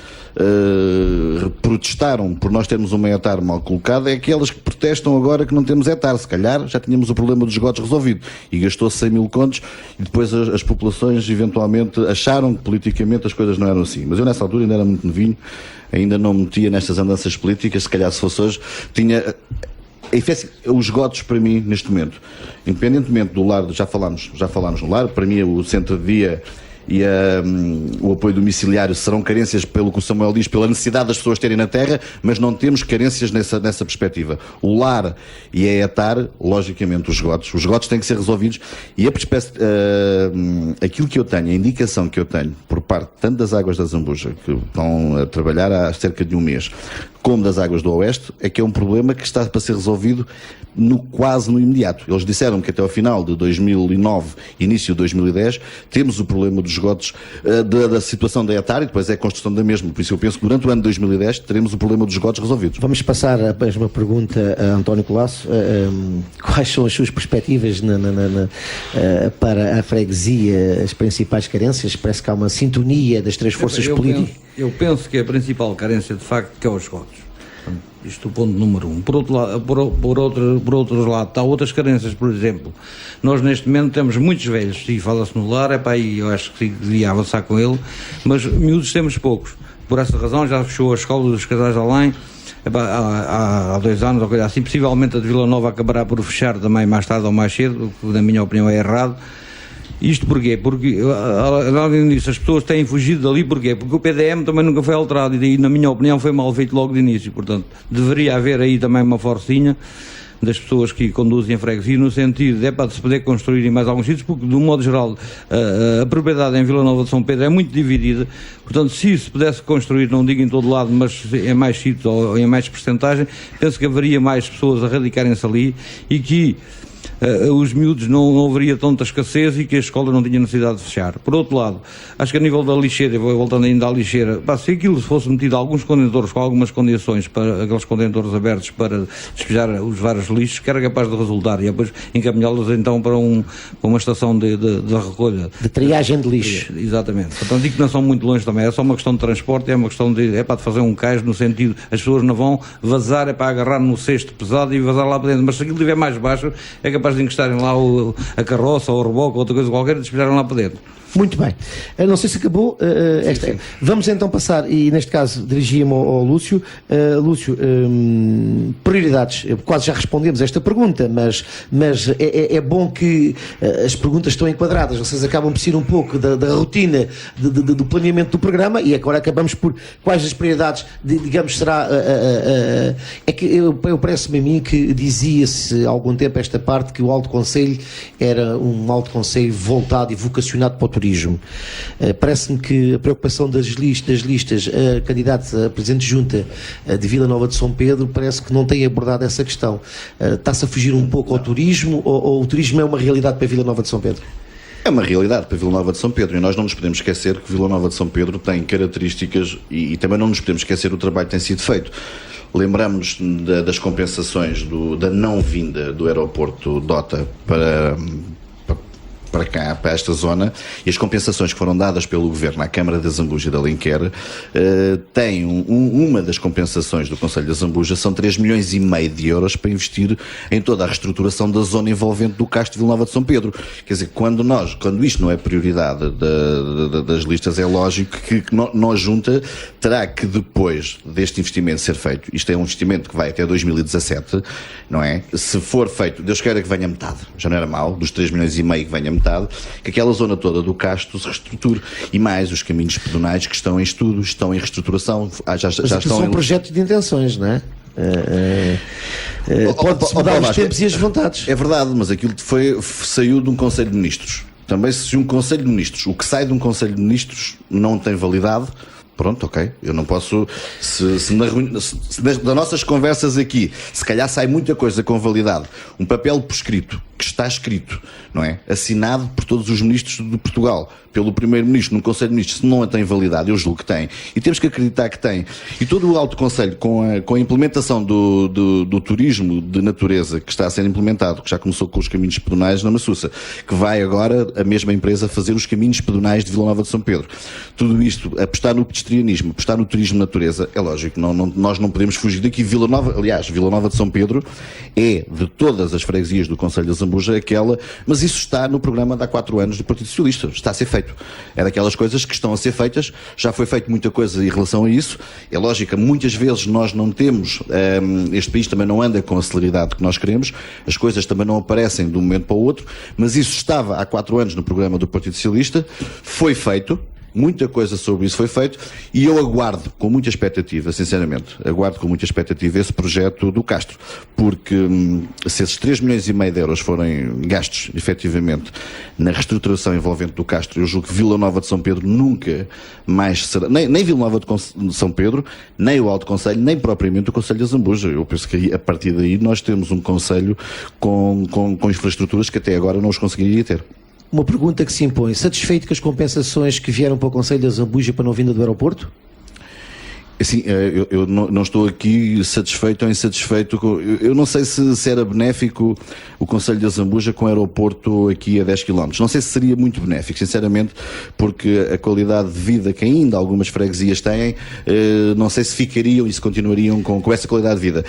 protestaram por nós termos uma ETAR mal colocada é aquelas que protestam agora que não temos ETAR. Se calhar já tínhamos o problema dos esgotos resolvido e gastou-se 100 mil contos e depois as populações eventualmente acharam que politicamente as coisas não eram assim. Mas eu nessa altura ainda era muito novinho, ainda não me metia nestas andanças políticas. Se calhar se fosse hoje tinha... Os esgotos para mim neste momento, independentemente do lar, já falámos no lar, para mim o centro de dia e o apoio domiciliário serão carências, pelo que o Samuel diz, pela necessidade das pessoas terem na terra, mas não temos carências nessa perspectiva. O lar e a ETAR, logicamente os esgotos têm que ser resolvidos e aquilo que eu tenho, a indicação que eu tenho por parte tanto das águas da Zambuja, que estão a trabalhar há cerca de um mês, como das águas do Oeste, é que é um problema que está para ser resolvido quase no imediato. Eles disseram que até ao final de 2009, início de 2010, temos o problema dos esgotos, da situação da ETAR, e depois é a construção da mesma. Por isso eu penso que durante o ano de 2010 teremos o problema dos esgotos resolvidos. Vamos passar a mesma pergunta a António Colasso. Quais são as suas perspectivas para a freguesia, as principais carências? Parece que há uma sintonia das três forças políticas. Eu penso que a principal carência, de facto, que é os esgotos. Isto é o ponto número 1. Por outro lado, há outras carências, por exemplo. Nós neste momento temos muitos velhos, e fala-se no lar, e eu acho que devia avançar com ele, mas miúdos temos poucos. Por essa razão já fechou a escola dos casais de além, há 2 anos, ou coisa assim. Possivelmente a de Vila Nova acabará por fechar também mais tarde ou mais cedo, o que na minha opinião é errado. Isto porquê? Porque, além disso, as pessoas têm fugido dali, porquê? Porque o PDM também nunca foi alterado e, na minha opinião, foi mal feito logo de início. Portanto, deveria haver aí também uma forcinha das pessoas que conduzem a freguesia, no sentido de se poder construir em mais alguns sítios, porque, de um modo geral, a propriedade em Vila Nova de São Pedro é muito dividida. Portanto, se pudesse construir, não digo em todo lado, mas em mais sítios ou em mais percentagem, penso que haveria mais pessoas a radicarem-se ali e que os miúdos não haveria tanta escassez e que a escola não tinha necessidade de fechar. Por outro lado, acho que a nível da lixeira, voltando ainda à lixeira, se aquilo fosse metido alguns contentores com algumas condições, para aqueles contentores abertos para despejar os vários lixos, que era capaz de resultar, e depois encaminhá-los então para uma estação de recolha. De triagem de lixo. Exatamente. Portanto, digo que não são muito longe também, é só uma questão de transporte, é uma questão de fazer um cais, no sentido, as pessoas não vão vazar, é para agarrar no cesto pesado e vazar lá para dentro, mas se aquilo estiver mais baixo, é capaz de encostarem lá a carroça ou o reboque ou outra coisa qualquer e despejarem lá para dentro. Muito bem. Não sei se acabou esta. Sim. Vamos então passar, e neste caso dirigia-me ao Lúcio. Lúcio, prioridades. Quase já respondemos a esta pergunta, mas é bom que as perguntas estão enquadradas. Vocês acabam por ser um pouco da rotina do planeamento do programa, e agora acabamos por quais as prioridades, digamos, será. É que eu parece-me a mim que dizia-se há algum tempo esta parte que o Alto Conselho era um Alto Conselho voltado e vocacionado para o turismo. Parece-me que a preocupação das listas, a candidata a Presidente de Junta de Vila Nova de São Pedro, parece que não tem abordado essa questão. Está-se a fugir um pouco ao turismo, ou o turismo é uma realidade para Vila Nova de São Pedro? É uma realidade para Vila Nova de São Pedro, e nós não nos podemos esquecer que Vila Nova de São Pedro tem características, e também não nos podemos esquecer o trabalho que tem sido feito. Lembramos das compensações da não vinda do aeroporto Dota para cá, para esta zona, e as compensações que foram dadas pelo Governo à Câmara da Zambuja e da Alenquer, tem uma das compensações do Conselho da Zambuja, são 3,5 milhões de euros para investir em toda a reestruturação da zona envolvente do Castro de Vila Nova de São Pedro. Quer dizer, quando isto não é prioridade das listas, é lógico que nós junta terá que, depois deste investimento ser feito, isto é um investimento que vai até 2017, não é? Se for feito, Deus queira que venha metade, já não era mal, dos 3,5 milhões que venha metade, que aquela zona toda do Castro se reestruture, e mais os caminhos pedonais que estão em estudo, estão em reestruturação, já estão são projetos de intenções, não é? Pode-se mudar os tempos e as vontades. É verdade, mas aquilo saiu de um Conselho de Ministros. Também se um Conselho de Ministros, o que sai de um Conselho de Ministros não tem validade, pronto, ok, eu não posso, das nossas conversas aqui, se calhar sai muita coisa com validade, um papel por escrito, que está escrito, não é? Assinado por todos os ministros de Portugal, pelo Primeiro-Ministro, no Conselho de Ministros, se não a tem validade, eu julgo que tem, e temos que acreditar que tem. E todo o Alto Conselho, com a implementação do turismo de natureza que está a ser implementado, que já começou com os caminhos pedonais na Massuça, que vai agora a mesma empresa fazer os caminhos pedonais de Vila Nova de São Pedro. Tudo isto, apostar no pedestrianismo, apostar no turismo de natureza, é lógico, nós não podemos fugir daqui. Vila Nova de São Pedro é, de todas as freguesias do Conselho da Zambuja, aquela, mas isso está no programa de há 4 anos do Partido Socialista, está a ser feito. É daquelas coisas que estão a ser feitas, já foi feito muita coisa em relação a isso, é lógico, muitas vezes nós não temos, este país também não anda com a celeridade que nós queremos, as coisas também não aparecem de um momento para o outro, mas isso estava há 4 anos no programa do Partido Socialista, foi feito, muita coisa sobre isso foi feito, e eu aguardo com muita expectativa, sinceramente, esse projeto do Castro, porque se esses 3,5 milhões de euros forem gastos, efetivamente, na reestruturação envolvente do Castro, eu julgo que Vila Nova de São Pedro nunca mais será, nem Vila Nova de São Pedro, nem o Alto Conselho, nem propriamente o Conselho da Zambuja. Eu penso que a partir daí nós temos um Conselho com infraestruturas que até agora não os conseguiria ter. Uma pergunta que se impõe: satisfeito com as compensações que vieram para o Conselho da Zambuja para não vinda do aeroporto? Assim, eu não estou aqui satisfeito ou insatisfeito. Eu não sei se era benéfico o Conselho da Zambuja com o aeroporto aqui a 10 km. Não sei se seria muito benéfico, sinceramente, porque a qualidade de vida que ainda algumas freguesias têm, não sei se ficariam e se continuariam com essa qualidade de vida.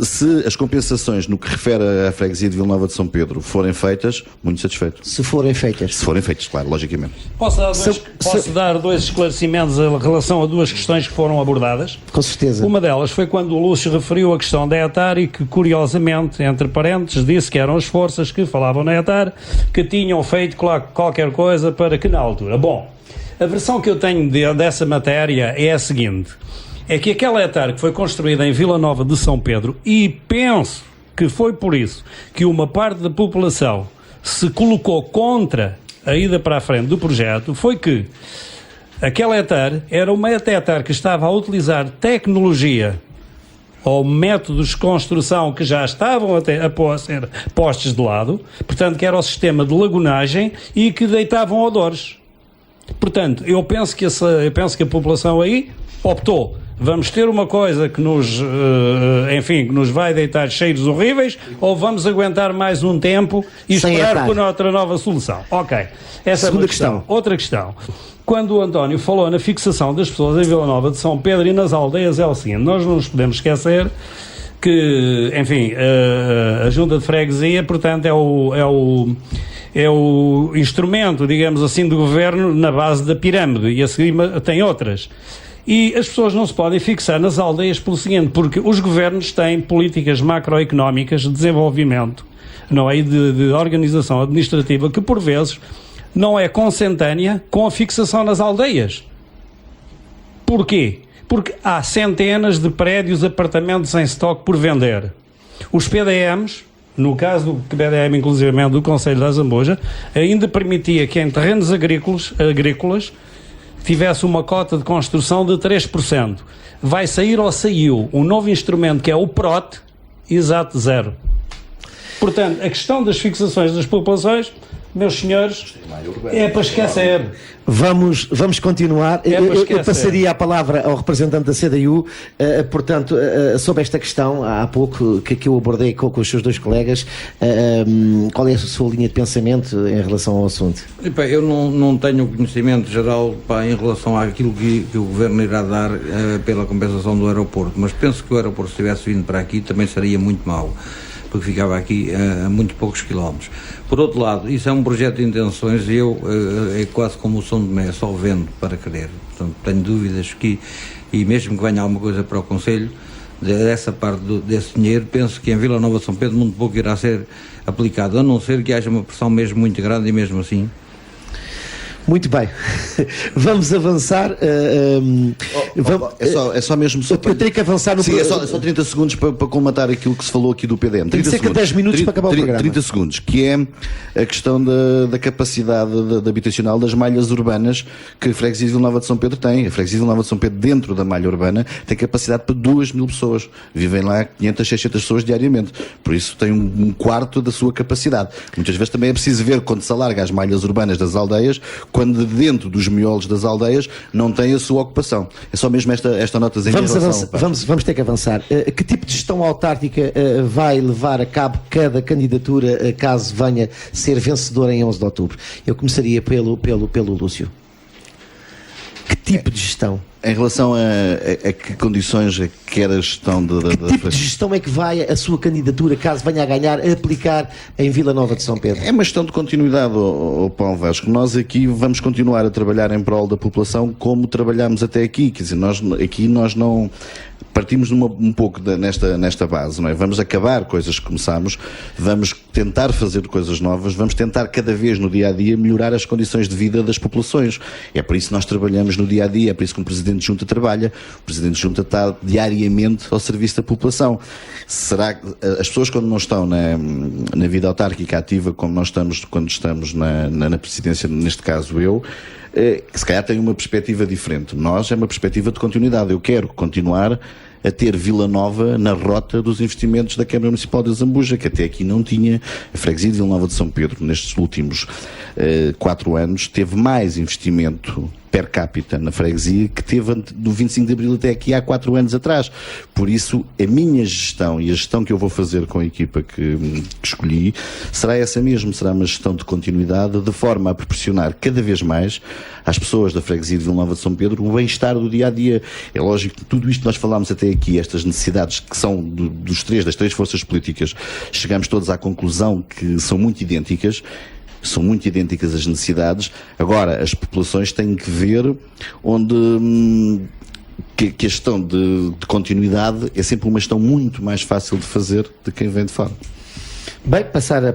Se as compensações no que refere à freguesia de Vila Nova de São Pedro forem feitas, muito satisfeito. Se forem feitas. Se forem feitas, claro, logicamente. Posso dar 2 esclarecimentos em relação a 2 questões que foram abordadas? Com certeza. Uma delas foi quando o Lúcio referiu a questão da ETAR e que, curiosamente, entre parênteses, disse que eram as forças que falavam na ETAR que tinham feito qualquer coisa para que na altura. Bom, a versão que eu tenho dessa matéria é a seguinte: é que aquela ETAR que foi construída em Vila Nova de São Pedro, e penso que foi por isso que uma parte da população se colocou contra a ida para a frente do projeto, foi que aquela ETAR era uma ETAR que estava a utilizar tecnologia ou métodos de construção que já estavam a ser postos de lado, portanto que era o sistema de lagunagem e que deitavam odores. Portanto, eu penso que a população aí optou: vamos ter uma coisa que que nos vai deitar cheiros horríveis, ou vamos aguentar mais um tempo e esperar por outra nova solução? Ok. Essa é uma questão. Outra questão. Quando o António falou na fixação das pessoas em Vila Nova de São Pedro e nas aldeias, é o seguinte: nós não nos podemos esquecer que, enfim, a Junta de Freguesia, portanto, é o instrumento, digamos assim, do governo na base da pirâmide, e a seguir tem outras. E as pessoas não se podem fixar nas aldeias pelo seguinte, porque os governos têm políticas macroeconómicas de desenvolvimento, não é? E de organização administrativa, que por vezes não é consentânea com a fixação nas aldeias. Porquê? Porque há centenas de prédios, apartamentos em estoque por vender. Os PDMs, no caso do PDM, inclusivamente do Conselho da Zambuja, ainda permitia que em terrenos agrícolas tivesse uma cota de construção de 3%. Vai sair ou saiu um novo instrumento que é o PROT, exato, 0. Portanto, a questão das fixações das populações, meus senhores, é para esquecer. Vamos continuar. Eu passaria a palavra ao representante da CDU, portanto, sobre esta questão, há pouco que eu abordei com os seus dois colegas, qual é a sua linha de pensamento em relação ao assunto? Eu não tenho conhecimento geral em relação àquilo que o Governo irá dar pela compensação do aeroporto, mas penso que o aeroporto, se tivesse vindo para aqui, também seria muito mau, porque ficava aqui a muito poucos quilómetros. Por outro lado, isso é um projeto de intenções e é quase como o São Tomé, só vendo para querer. Portanto, tenho dúvidas que, e mesmo que venha alguma coisa para o Conselho, dessa parte desse dinheiro, penso que em Vila Nova de São Pedro muito pouco irá ser aplicado, a não ser que haja uma pressão mesmo muito grande e mesmo assim. Muito bem, vamos avançar. É só mesmo. Eu tenho que avançar no. Sim, é só 30 segundos para colmatar aquilo que se falou aqui do PDM. Tem que ser que 10 minutos para acabar o programa. 30 segundos, que é a questão da capacidade habitacional das malhas urbanas que a Freguesia de Vila Nova de São Pedro tem. A Freguesia de Vila Nova de São Pedro, dentro da malha urbana, tem capacidade para 2.000 pessoas. Vivem lá 500, 600 pessoas diariamente. Por isso tem um quarto da sua capacidade. Muitas vezes também é preciso ver quando se alarga as malhas urbanas das aldeias, quando dentro dos miolos das aldeias não tem a sua ocupação. É só mesmo esta notazinha. Vamos ter que avançar. Que tipo de gestão autárquica vai levar a cabo cada candidatura caso venha ser vencedora em 11 de outubro? Eu começaria pelo Lúcio. Que tipo de gestão? Em relação a que condições quer a gestão que tipo de gestão é que vai a sua candidatura, caso venha a ganhar, a aplicar em Vila Nova de São Pedro? É uma gestão de continuidade, Paulo Vasco. Nós aqui vamos continuar a trabalhar em prol da população como trabalhámos até aqui. Quer dizer, nós não partimos um pouco nesta base, não é? Vamos acabar coisas que começámos, vamos tentar fazer coisas novas, vamos tentar cada vez no dia-a-dia melhorar as condições de vida das populações. É por isso que nós trabalhamos no dia-a-dia, é por isso que o Presidente de Junta trabalha. O Presidente de Junta está diariamente ao serviço da população. Será que as pessoas, quando não estão na vida autárquica ativa, como nós estamos quando estamos na presidência, neste caso eu, se calhar têm uma perspectiva diferente. Nós é uma perspectiva de continuidade. Eu quero continuar a ter Vila Nova na rota dos investimentos da Câmara Municipal de Zambuja, que até aqui não tinha. A Freguesia de Vila Nova de São Pedro, nestes últimos 4 anos, teve mais investimento per capita na freguesia que teve do 25 de Abril até aqui há 4 anos atrás. Por isso, a minha gestão e a gestão que eu vou fazer com a equipa que escolhi será essa mesmo, será uma gestão de continuidade, de forma a proporcionar cada vez mais às pessoas da freguesia de Vila Nova de São Pedro o bem-estar do dia-a-dia. É lógico que tudo isto que nós falámos até aqui, estas necessidades que são das três forças políticas, chegamos todos à conclusão que são muito idênticas as necessidades. Agora, as populações têm que ver onde que a gestão de continuidade é sempre uma gestão muito mais fácil de fazer de quem vem de fora. Bem, passar a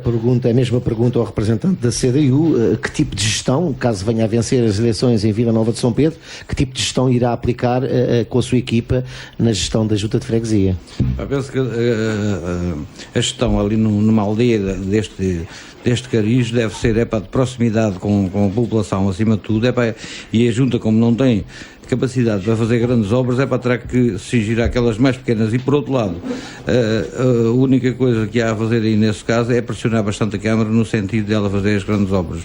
mesma pergunta ao representante da CDU, que tipo de gestão, caso venha a vencer as eleições em Vila Nova de São Pedro, que tipo de gestão irá aplicar com a sua equipa na gestão da Junta de Freguesia? Eu penso que a gestão ali numa aldeia deste cariz deve ser de proximidade com a população acima de tudo, e a Junta, como não tem capacidade para fazer grandes obras, para terá que se girar aquelas mais pequenas. E por outro lado, a única coisa que há a fazer aí nesse caso é pressionar bastante a Câmara no sentido de ela fazer as grandes obras.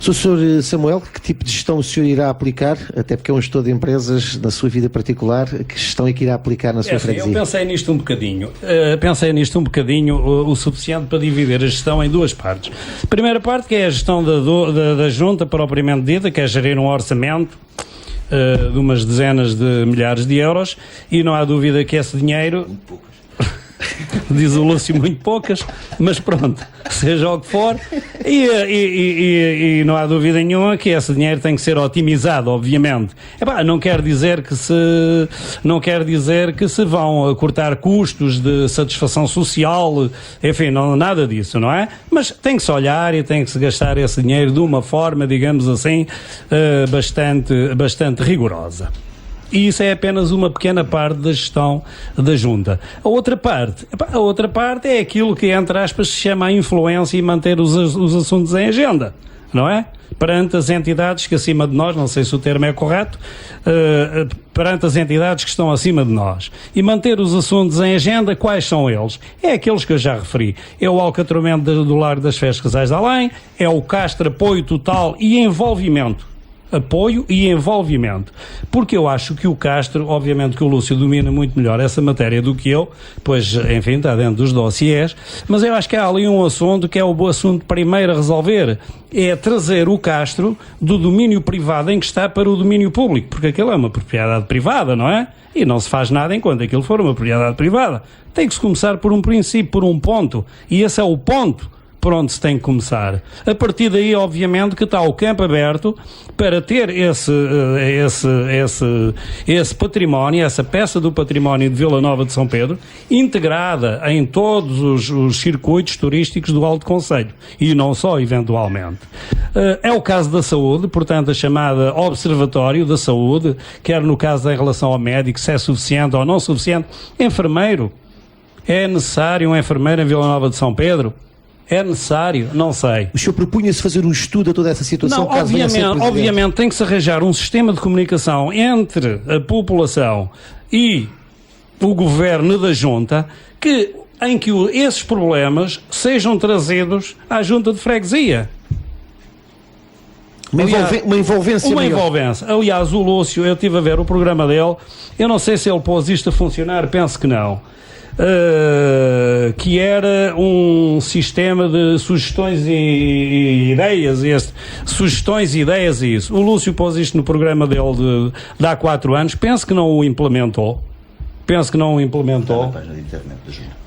Sr. Samuel, que tipo de gestão o senhor irá aplicar, até porque é um gestor de empresas na sua vida particular, que gestão é que irá aplicar na sua freguesia? Eu pensei nisto um bocadinho, o suficiente para dividir a gestão em 2 partes. A primeira parte, que é a gestão da Junta propriamente dita, que é gerir um orçamento de umas dezenas de milhares de euros, e não há dúvida que esse dinheiro diz o Lúcio, muito poucas, mas pronto, seja o que for, e não há dúvida nenhuma que esse dinheiro tem que ser otimizado, obviamente. Não quer dizer que se vão cortar custos de satisfação social, enfim, nada disso, não é? Mas tem que se olhar e tem que se gastar esse dinheiro de uma forma, digamos assim, bastante rigorosa. E isso é apenas uma pequena parte da gestão da Junta. A outra parte é aquilo que, entre aspas, se chama a influência e manter os assuntos em agenda, não é? Perante as entidades que acima de nós, não sei se o termo é correto, perante as entidades que estão acima de nós. E manter os assuntos em agenda, quais são eles? É aqueles que eu já referi. É o alcatramento do Largo das Festas Casais de Além, é o Castro apoio total e envolvimento. Apoio e envolvimento. Porque eu acho que o Castro, obviamente que o Lúcio domina muito melhor essa matéria do que eu, pois, enfim, está dentro dos dossiês, mas eu acho que há ali um assunto que é o assunto primeiro a resolver, é trazer o Castro do domínio privado em que está para o domínio público, porque aquilo é uma propriedade privada, não é? E não se faz nada enquanto aquilo for uma propriedade privada. Tem que se começar por um princípio, por um ponto, e esse é o ponto por onde se tem que começar. A partir daí, obviamente, que está o campo aberto para ter esse património, essa peça do património de Vila Nova de São Pedro, integrada em todos os circuitos turísticos do Alto Concelho, e não só, eventualmente. É o caso da saúde, portanto, a chamada Observatório da Saúde, quer no caso em relação ao médico, se é suficiente ou não suficiente. Enfermeiro. É necessário um enfermeiro em Vila Nova de São Pedro? É necessário? Não sei. O senhor propunha-se fazer um estudo a toda essa situação? Não, obviamente tem que se arranjar um sistema de comunicação entre a população e o governo da Junta em que esses problemas sejam trazidos à Junta de Freguesia. Uma envolvência. Uma envolvência. Aliás, o Lúcio, eu estive a ver o programa dele, eu não sei se ele pôs isto a funcionar, penso que não. Que era um sistema de sugestões e ideias, sugestões e ideias e isso. O Lúcio pôs isto no programa dele de há 4 anos, penso que não o implementou. Está na página de internet da Junta.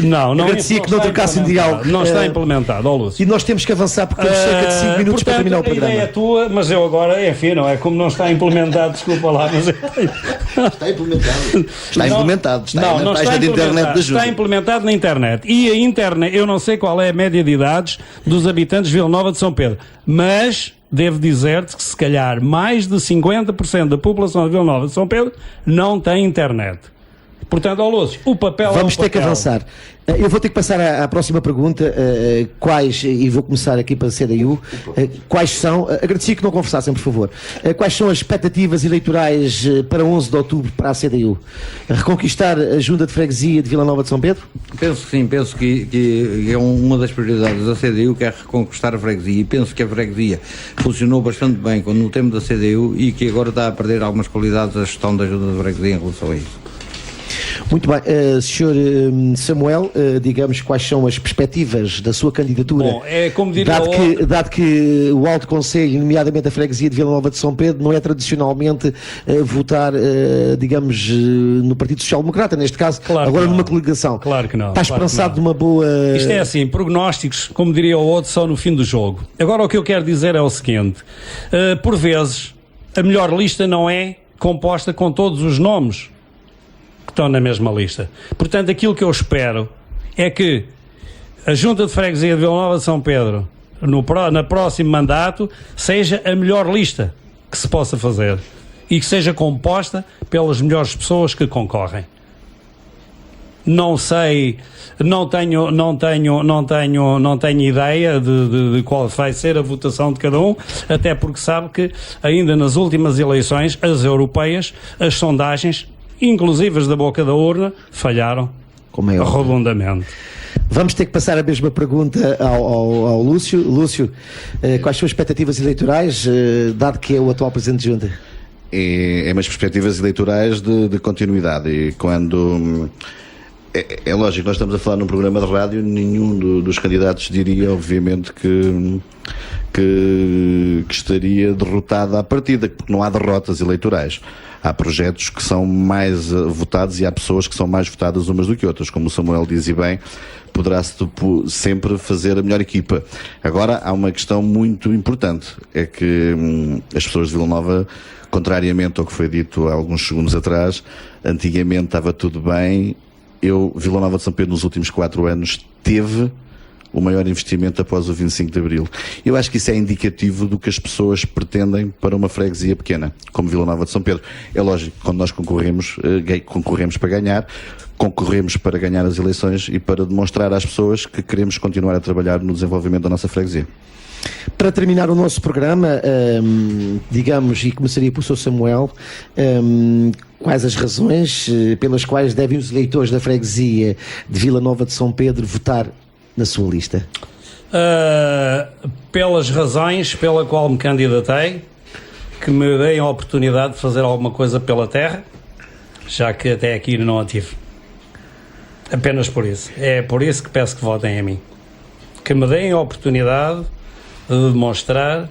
Não agradecia que não trocassem de algo. Não está implementado, ó Lúcio. E nós temos que avançar porque temos cerca de 5 minutos para terminar o programa. A ideia é tua, mas eu agora, enfim, não é como não está implementado, desculpa lá, mas está implementado. Está implementado. Não página de internet da Junta. Está implementado na internet. E a internet, eu não sei qual é a média de idades dos habitantes de Vila Nova de São Pedro, mas devo dizer-te que se calhar mais de 50% da população de Vila Nova de São Pedro não tem internet. Portanto, Lúcio, o papel Vamos ter que avançar. Eu vou ter que passar à próxima pergunta. E vou começar aqui para a CDU. Quais são, agradecia que não conversassem, por favor. Quais são as expectativas eleitorais para 11 de outubro para a CDU? Reconquistar a Junta de Freguesia de Vila Nova de São Pedro? Penso que sim, penso que é uma das prioridades da CDU, que é reconquistar a freguesia, e penso que a freguesia funcionou bastante bem no tempo da CDU e que agora está a perder algumas qualidades a gestão da Junta de Freguesia em relação a isso. Muito bem, Sr. Samuel, digamos quais são as perspectivas da sua candidatura. Bom, é como diria dado que o Alto Concelho, nomeadamente a freguesia de Vila Nova de São Pedro, não é tradicionalmente votar, digamos, no Partido Social Democrata, neste caso, claro agora numa coligação. Claro que não. Está esperançado de uma boa... Isto é assim, prognósticos, como diria o outro, só no fim do jogo. Agora o que eu quero dizer é o seguinte, por vezes, a melhor lista não é composta com todos os nomes que estão na mesma lista. Portanto, aquilo que eu espero é que a Junta de Freguesia de Vila Nova de São Pedro, no próximo mandato, seja a melhor lista que se possa fazer e que seja composta pelas melhores pessoas que concorrem. Não sei, não tenho ideia de qual vai ser a votação de cada um, até porque sabe que ainda nas últimas eleições, as europeias, as sondagens, inclusive as da boca da urna, falharam redondamente. Vamos ter que passar a mesma pergunta ao Lúcio. Lúcio, quais são as expectativas eleitorais, dado que é o atual Presidente de Junta? É umas perspectivas eleitorais de continuidade, e quando É lógico, nós estamos a falar num programa de rádio, nenhum dos candidatos diria, obviamente, que estaria derrotado à partida, porque não há derrotas eleitorais. Há projetos que são mais votados e há pessoas que são mais votadas umas do que outras. Como o Samuel diz e bem, poderá-se sempre fazer a melhor equipa. Agora, há uma questão muito importante, é que as pessoas de Vila Nova, contrariamente ao que foi dito há alguns segundos atrás, antigamente estava tudo bem. Vila Nova de São Pedro, nos últimos 4 anos, teve o maior investimento após o 25 de Abril. Eu acho que isso é indicativo do que as pessoas pretendem para uma freguesia pequena, como Vila Nova de São Pedro. É lógico que quando nós concorremos para ganhar, concorremos para ganhar as eleições e para demonstrar às pessoas que queremos continuar a trabalhar no desenvolvimento da nossa freguesia. Para terminar o nosso programa, digamos, e começaria pelo Sr. Samuel, quais as razões pelas quais devem os eleitores da freguesia de Vila Nova de São Pedro votar na sua lista? Pelas razões pela qual me candidatei, que me deem a oportunidade de fazer alguma coisa pela terra, já que até aqui não a tive. Apenas por isso. É por isso que peço que votem em mim. Que me deem a oportunidade de demonstrar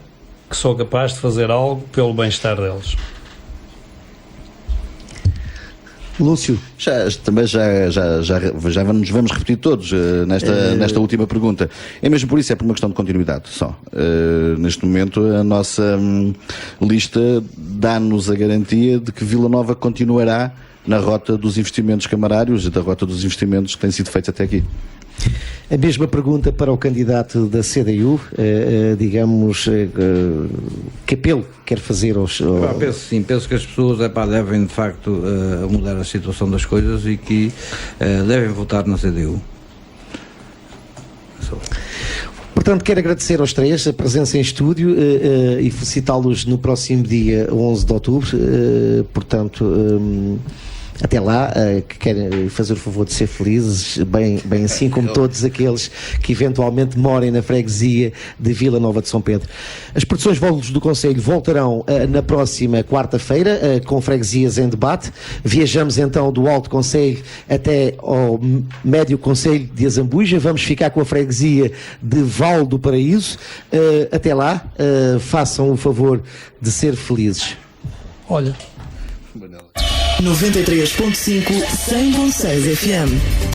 que sou capaz de fazer algo pelo bem-estar deles. Lúcio. Também já nos vamos repetir todos nesta última pergunta. É mesmo por isso, é por uma questão de continuidade só. Neste momento a nossa lista dá-nos a garantia de que Vila Nova continuará na rota dos investimentos camarários e da rota dos investimentos que têm sido feitos até aqui. A mesma pergunta para o candidato da CDU, digamos, que apelo quer fazer aos... Penso que as pessoas devem de facto mudar a situação das coisas e que devem votar na CDU. Portanto, quero agradecer aos três a presença em estúdio e felicitá-los no próximo dia 11 de outubro. Até lá, que querem fazer o favor de ser felizes, bem assim como todos aqueles que eventualmente morem na freguesia de Vila Nova de São Pedro. As produções Volos do Conselho voltarão na próxima quarta-feira, com freguesias em debate. Viajamos então do Alto Conselho até ao Médio Conselho de Azambuja. Vamos ficar com a freguesia de Val do Paraíso. Até lá, façam o favor de ser felizes. Olha. 93.5 100.6 FM.